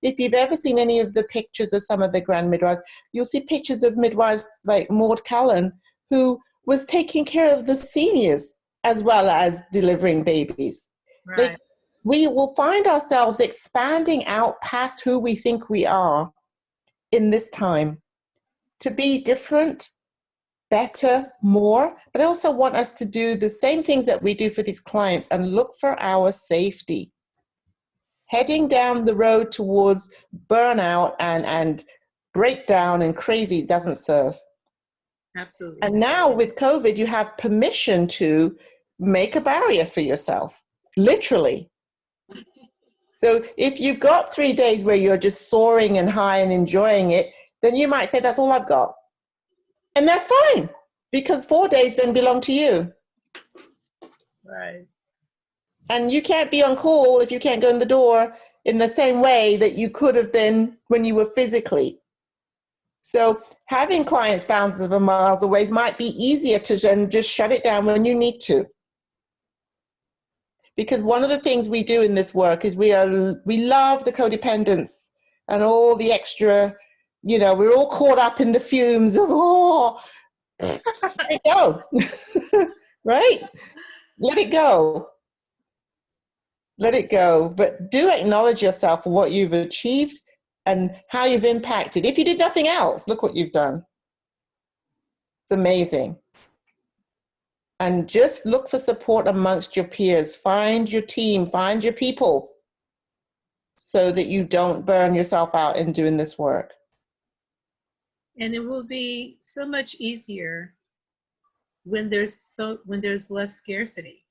If you've ever seen any of the pictures of some of the grand midwives, you'll see pictures of midwives like Maud Callan, who was taking care of the seniors as well as delivering babies. Right. We will find ourselves expanding out past who we think we are in this time to be different, better, more. But I also want us to do the same things that we do for these clients and look for our safety. Heading down the road towards burnout and breakdown and crazy doesn't serve. Absolutely. And now with COVID, you have permission to make a barrier for yourself, literally. So if you've got 3 days where you're just soaring and high and enjoying it, then you might say, that's all I've got. And that's fine, because 4 days then belong to you. Right. And you can't be on call if you can't go in the door in the same way that you could have been when you were physically. So having clients thousands of miles away might be easier to then just shut it down when you need to. Because one of the things we do in this work is we love the codependence and all the extra, we're all caught up in the fumes of, let it go, right? Let it go. Let it go. But do acknowledge yourself for what you've achieved and how you've impacted. If you did nothing else, look what you've done. It's amazing. And just look for support amongst your peers. Find your team, find your people, so that you don't burn yourself out in doing this work. And it will be so much easier when there's less scarcity,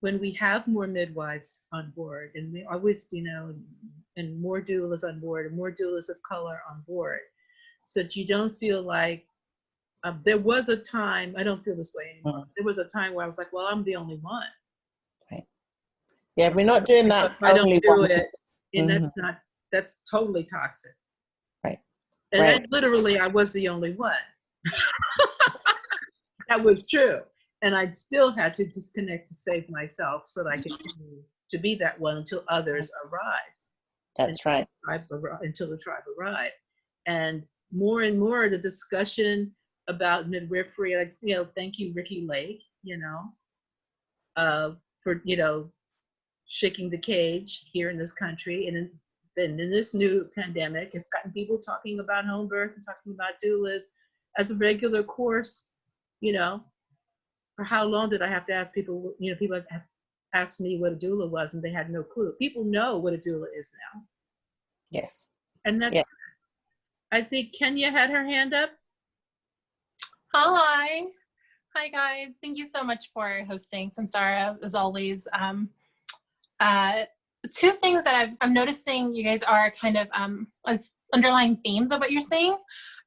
when we have more midwives on board, and we always, and more doulas on board, and more doulas of color on board, so that you don't feel like, there was a time, I don't feel this way anymore. There was a time where I was like, well, I'm the only one. Right. Yeah, we're not doing that. If I don't only do one. it, and Mm-hmm. that's totally toxic. Right. And right. Literally, I was the only one. That was true. And I still had to disconnect to save myself so that I could continue to be that one until others arrived. That's right. Until the tribe arrived. And more the discussion about midwifery, like, thank you, Ricky Lake, for, shaking the cage here in this country. And then in this new pandemic, it's gotten people talking about home birth and talking about doulas as a regular course, For how long did I have to ask people, people have asked me what a doula was and they had no clue. People know what a doula is now. Yes. And that's, I think Kenya had her hand up. Hi guys. Thank you so much for hosting, Samsara, as always. Two things that I'm noticing you guys are kind of as underlying themes of what you're saying,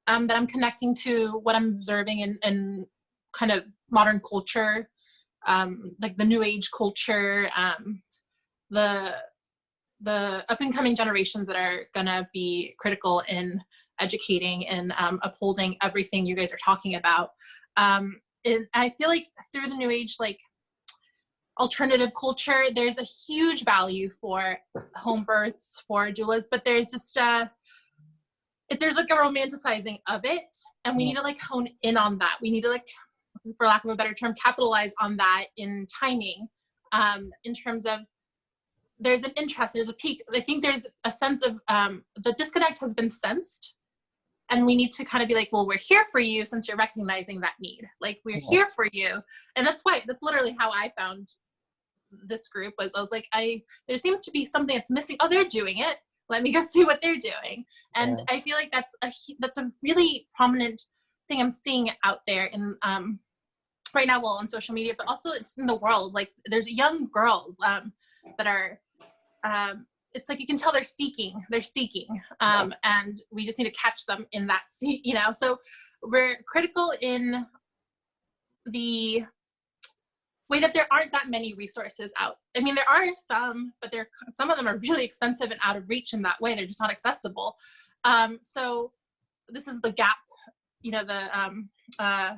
that I'm connecting to what I'm observing in kind of modern culture, like the new age culture, the up and coming generations that are gonna be critical in educating and upholding everything you guys are talking about. And I feel like through the new age, like alternative culture, there's a huge value for home births, for doulas, but there's just there's like a romanticizing of it, and we need to like hone in on that. We need to, like, for lack of a better term, capitalize on that in timing, in terms of there's an interest, there's a peak. I think there's a sense of the disconnect has been sensed, and we need to kind of be like, well, we're here for you since you're recognizing that need. Like, we're here for you. And that's literally how I found this group. I was like, there seems to be something that's missing. Oh, they're doing it. Let me go see what they're doing. And I feel like that's a really prominent thing I'm seeing out there in right now, well, on social media, but also it's in the world. Like, there's young girls that are it's like you can tell they're seeking, Yes. and we just need to catch them in that you know. So we're critical in the way that there aren't that many resources out. I mean, there are some, but some of them are really expensive and out of reach in that way. They're just not accessible. So this is the gap, you know, the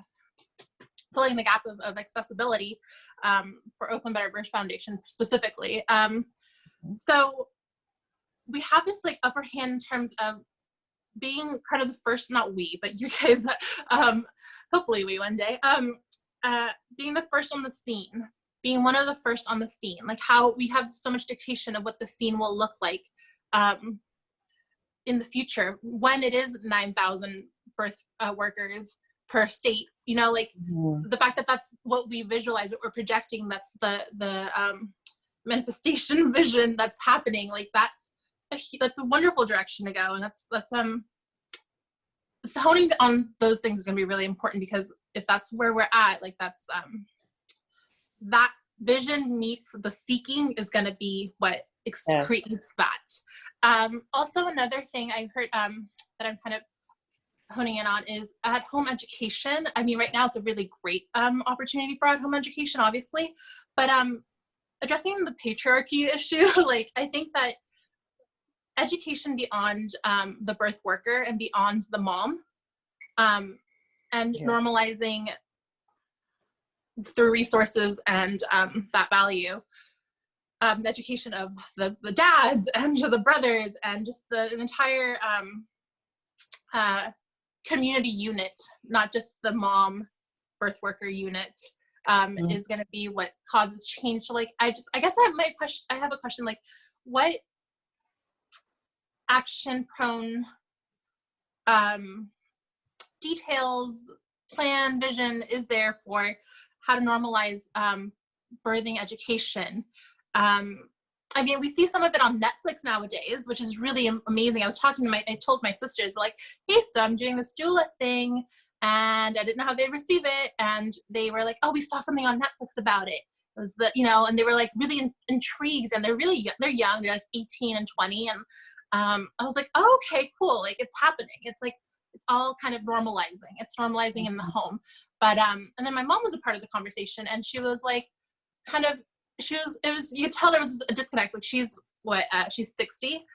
filling the gap of accessibility for Oakland Better Birth Foundation specifically. So we have this like upper hand in terms of being kind of the first, not we, but you guys, hopefully we one day, being the first on the scene, being one of the first on the scene, like how we have so much dictation of what the scene will look like in the future when it is 9,000 birth workers per state, you know, like the fact that that's what we visualize, what we're projecting, that's the manifestation vision that's happening, like that's a wonderful direction to go. And that's honing on those things is going to be really important, because if that's where we're at, like that's that vision meets the seeking is going to be what creates that. Also, another thing I heard that I'm kind of honing in on is at-home education. I mean, right now it's a really great opportunity for at-home education, obviously, but addressing the patriarchy issue, like I think that education beyond the birth worker and beyond the mom, and normalizing through resources and that value, the education of the dads and the brothers and just the entire community unit, not just the mom birth worker unit, is going to be what causes change. So like, I guess I have a question, like what action prone details, plan, vision is there for how to normalize birthing education? I mean, we see some of it on Netflix nowadays, which is really amazing. I told my sisters, like, hey, so I'm doing this doula thing, and I didn't know how they'd receive it. And they were like, oh, we saw something on Netflix about it. It was and they were like really intrigued, and they're young. They're like 18 and 20. And I was like, oh, okay, cool. Like it's happening. It's like, it's all kind of normalizing. It's normalizing in the home. But, and then my mom was a part of the conversation, and she was like, you could tell there was a disconnect. Like she's 60.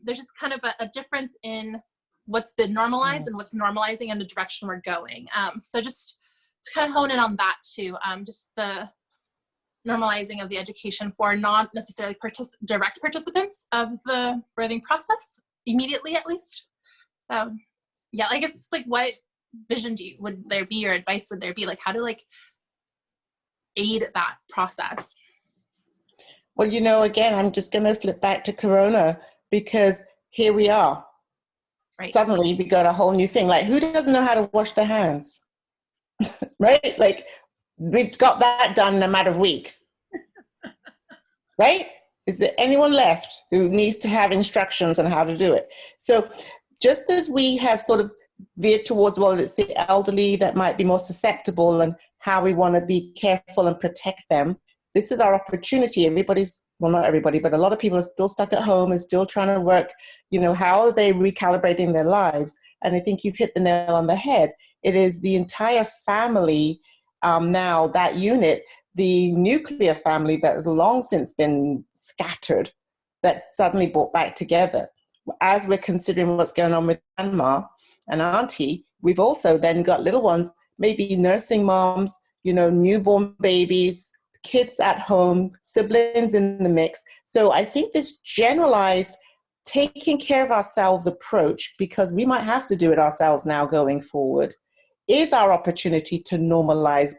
There's just kind of a difference in what's been normalized and what's normalizing and the direction we're going. So just to kind of hone in on that too, just the normalizing of the education for not necessarily direct participants of the birthing process, immediately at least. So yeah, I guess it's like, what vision would there be, or advice would there be, like how to like aid that process? Well, again, I'm just going to flip back to Corona, because here we are. Right. Suddenly we got a whole new thing. Like, who doesn't know how to wash their hands? Right? Like, we've got that done in a matter of weeks. Right? Is there anyone left who needs to have instructions on how to do it? So just as we have sort of veered towards, well, it's the elderly that might be more susceptible and how we want to be careful and protect them, this is our opportunity. Well, not everybody, but a lot of people are still stuck at home and still trying to work, how are they recalibrating their lives? And I think you've hit the nail on the head. It is the entire family now, that unit, the nuclear family that has long since been scattered, that's suddenly brought back together. As we're considering what's going on with grandma and auntie, we've also then got little ones, maybe nursing moms, newborn babies, kids at home, siblings in the mix. So I think this generalized taking care of ourselves approach, because we might have to do it ourselves now going forward, is our opportunity to normalize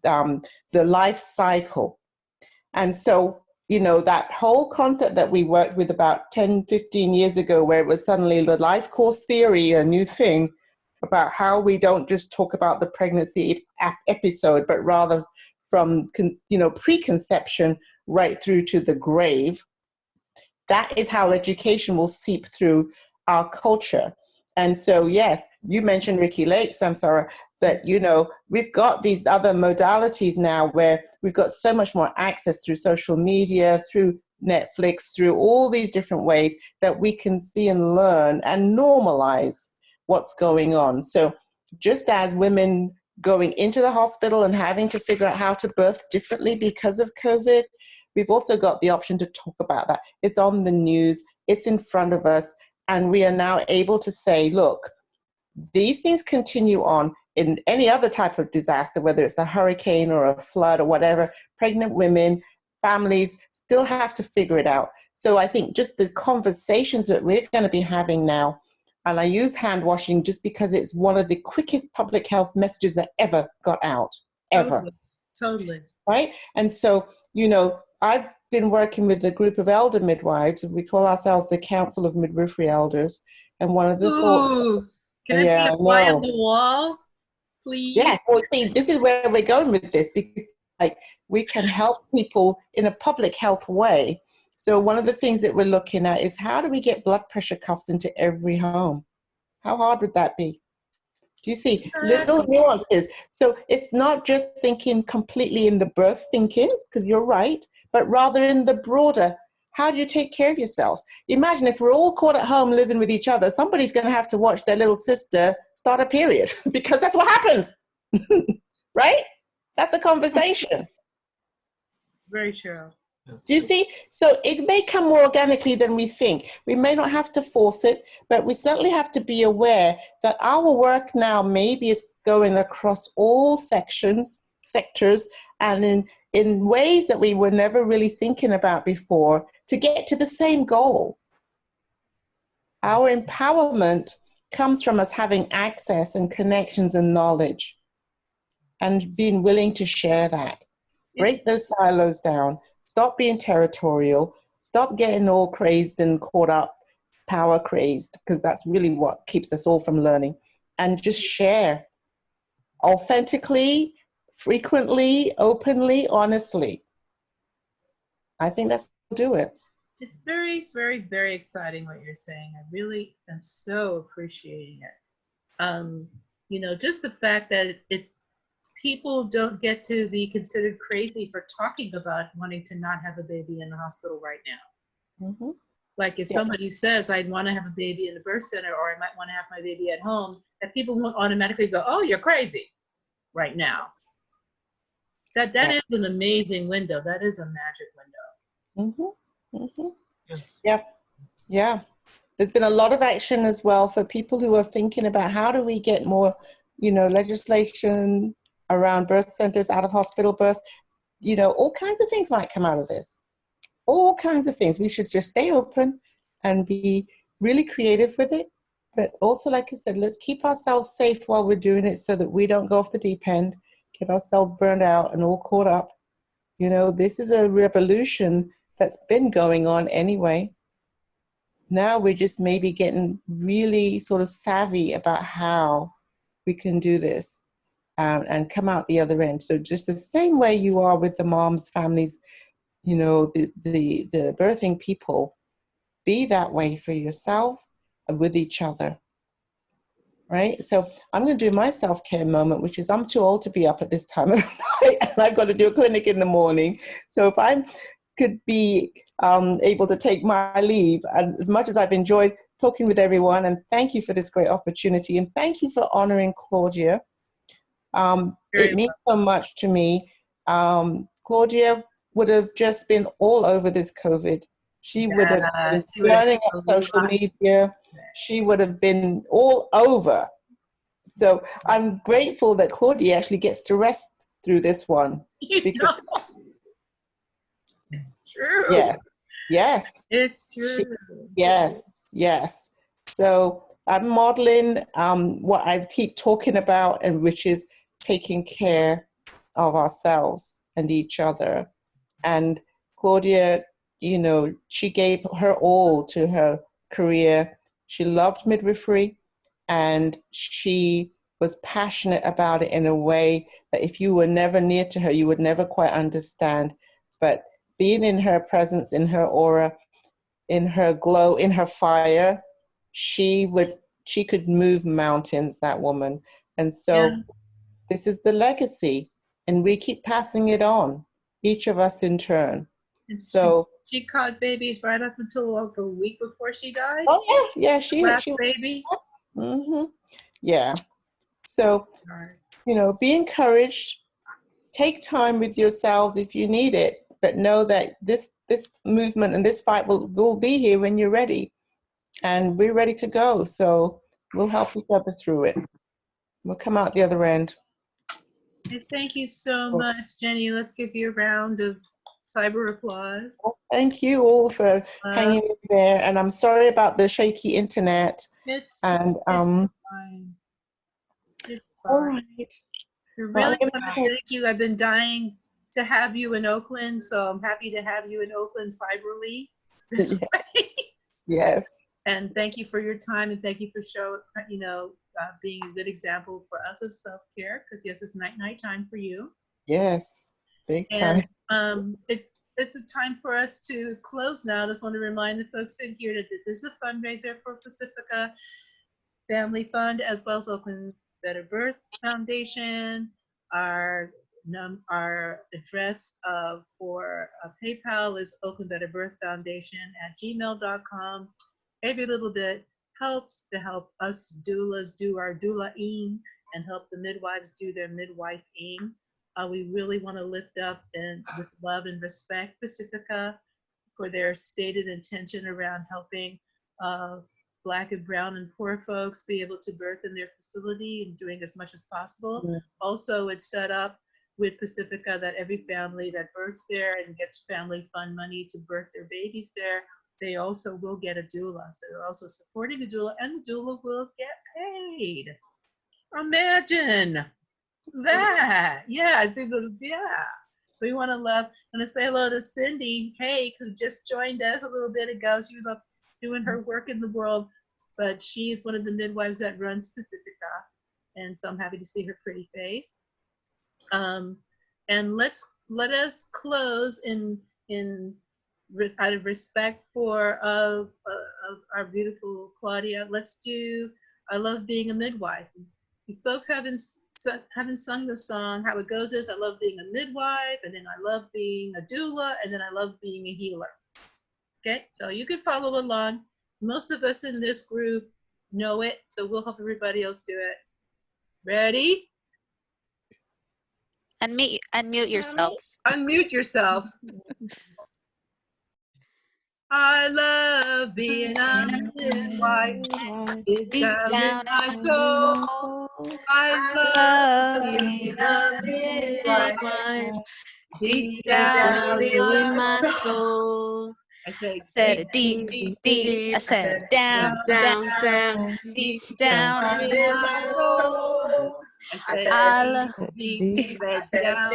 the life cycle. And so, that whole concept that we worked with about 10, 15 years ago, where it was suddenly the life course theory, a new thing about how we don't just talk about the pregnancy episode, but rather from, preconception right through to the grave. That is how education will seep through our culture. And so, yes, you mentioned Ricky Lake, Samsara, that, we've got these other modalities now where we've got so much more access through social media, through Netflix, through all these different ways that we can see and learn and normalize what's going on. So just as women going into the hospital and having to figure out how to birth differently because of COVID, we've also got the option to talk about that. It's on the news, it's in front of us, and we are now able to say, look, these things continue on in any other type of disaster, whether it's a hurricane or a flood or whatever. Pregnant women, families still have to figure it out. So I think just the conversations that we're going to be having now, and I use hand washing just because it's one of the quickest public health messages that ever got out, ever. Totally. Right? And so, you know, I've been working with a group of elder midwives, and we call ourselves the Council of Midwifery Elders. And one of the thoughts... Can I see a fly on the wall, please? Yes. Well, see, this is where we're going with this, because like we can help people in a public health way. So one of the things that we're looking at is how do we get blood pressure cuffs into every home? How hard would that be? Do you see little nuances? So it's not just thinking completely in the birth thinking, because you're right, but rather in the broader, how do you take care of yourselves? Imagine if we're all caught at home living with each other, somebody's going to have to watch their little sister start a period because that's what happens, right? That's a conversation. Very true. Do you see? So it may come more organically than we think. We may not have to force it, but we certainly have to be aware that our work now maybe is going across all sectors, and in ways that we were never really thinking about before to get to the same goal. Our empowerment comes from us having access and connections and knowledge and being willing to share that. Break those silos down. Stop being territorial. Stop getting all crazed and caught up, power crazed, because that's really what keeps us all from learning. And just share authentically, frequently, openly, honestly. I think that's how to do it. It's very, very, very exciting what you're saying. I really am so appreciating it. You know, just the fact that it's people don't get to be considered crazy for talking about wanting to not have a baby in the hospital right now. Mm-hmm. Like if somebody says, I want to have a baby in the birth center, or I might want to have my baby at home, that people won't automatically go, oh, you're crazy right now. That is an amazing window. That is a magic window. Mm-hmm. Mm-hmm. Yes. Yeah. Yeah. There's been a lot of action as well for people who are thinking about how do we get more, you know, legislation around birth centers, out of hospital birth. You know, all kinds of things might come out of this. All kinds of things. We should just stay open and be really creative with it. But also, like I said, let's keep ourselves safe while we're doing it so that we don't go off the deep end, get ourselves burned out and all caught up. You know, this is a revolution that's been going on anyway. Now we're just maybe getting really sort of savvy about how we can do this and come out the other end. So just the same way you are with the moms, families, you know, the birthing people, be that way for yourself and with each other, right? So I'm going to do my self-care moment, which is I'm too old to be up at this time of night, and I've got to do a clinic in the morning. So if I could be able to take my leave, and as much as I've enjoyed talking with everyone, and thank you for this great opportunity, and thank you for honoring Claudia. It means so much to me. Claudia would have just been all over this COVID. She would have been learning on social media. She would have been all over. So I'm grateful that Claudia actually gets to rest through this one. Because it's true. Yeah. Yes. It's true. Yes. So I'm modeling what I keep talking about, and which is taking care of ourselves and each other. And Claudia, you know, she gave her all to her career. She loved midwifery, and she was passionate about it in a way that if you were never near to her, you would never quite understand. But being in her presence, in her aura, in her glow, in her fire, she could move mountains, that woman. And so this is the legacy, and we keep passing it on, each of us in turn. So She caught babies right up until like a week before she died. Oh yeah, she Last baby. Yeah. So, be encouraged. Take time with yourselves if you need it, but know that this movement and this fight will be here when you're ready, and we're ready to go. So we'll help each other through it. We'll come out the other end. Thank you so much, Jenny. Let's give you a round of cyber applause. Thank you all for hanging in there, and I'm sorry about the shaky internet. It's fine. It's all fine. right. I really want to thank you. I've been dying to have you in Oakland, so I'm happy to have you in Oakland cyberly this way. Yes. And thank you for your time, and thank you for being a good example for us of self-care, because yes, it's night time for you. Yes, big time. And it's a time for us to close now. I just want to remind the folks in here that this is a fundraiser for Pacifica Family Fund, as well as Oakland Better Birth Foundation. Our address for PayPal is oaklandbetterbirthfoundation@gmail.com. Every little bit helps to help us doulas do our doula-ing and help the midwives do their midwife-ing. We really want to lift up and with love and respect Pacifica for their stated intention around helping Black and brown and poor folks be able to birth in their facility and doing as much as possible. Yeah. Also, it's set up with Pacifica that every family that births there and gets family fund money to birth their babies there, they also will get a doula. So they're also supporting a doula, and the doula will get paid. Imagine that. Yeah. So we want to say hello to Cindy Haig, who just joined us a little bit ago. She was up doing her work in the world, but she is one of the midwives that runs Pacifica, and so I'm happy to see her pretty face. And let us close out of respect for our beautiful Claudia. Let's do "I Love Being a Midwife." If folks haven't sung the song, how it goes is, I love being a midwife, and then I love being a doula, and then I love being a healer. Okay, so you can follow along. Most of us in this group know it, so we'll help everybody else do it. Ready? Unmute yourselves. Unmute yourself. I love being a midwife. Deep down in my soul. I love being a midwife. Deep down in my soul. I said deep. I said down, deep down in my soul. I love deep down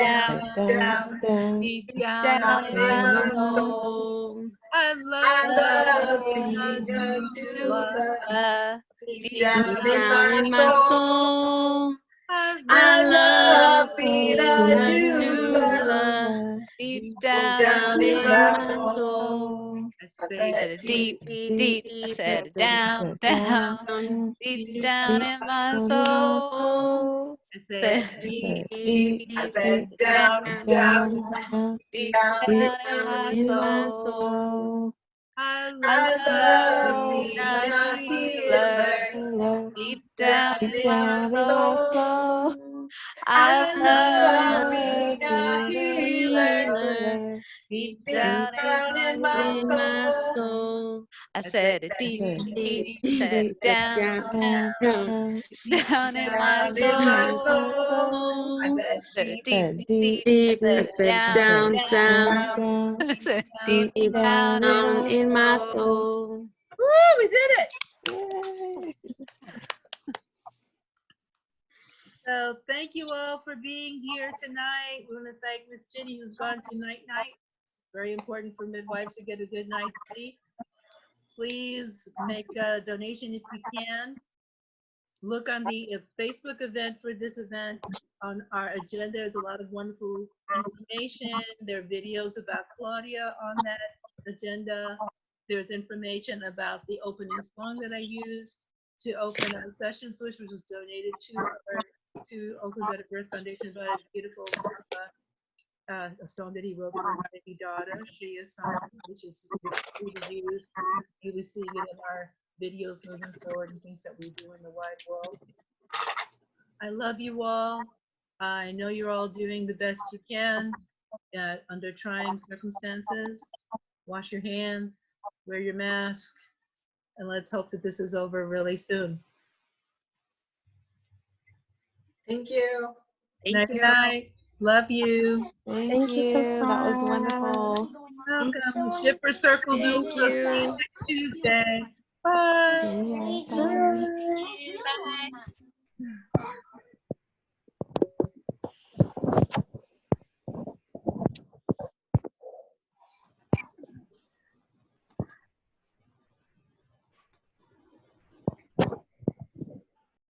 in my soul. I love being a doula. Deep down in my soul. I love being a doula. Deep Down in my soul. I said deep. I said down, deep down in my soul. I said deep. I said down, deep down in my soul. I love love being being a a healer. healer. Deep down in my soul. I I love love being a healer. deep Down down in in my my soul. soul. I said it deep. I said down in my soul. I said it deep. I said down. I said deep down in my soul. Woo, we did it. So thank you all for being here tonight. We want to thank Miss Jenny, who's gone to night. Very important for midwives to get a good night's sleep. Please make a donation if you can. Look on the Facebook event for this event. On our agenda, there's a lot of wonderful information. There are videos about Claudia on that agenda. There's information about the opening song that I used to open our sessions, which was donated to Oakland Better Birth Foundation by beautiful a song that he wrote for his baby daughter, Shreya song, which is free to use. You will see it in our videos moving forward and things that we do in the wide world. I love you all. I know you're all doing the best you can under trying circumstances. Wash your hands, wear your mask, and let's hope that this is over really soon. Thank you. Night night. Love you. Thank you. That was wonderful. Welcome. Shipper Circle do Thank you. next Tuesday. Bye. Bye. Bye.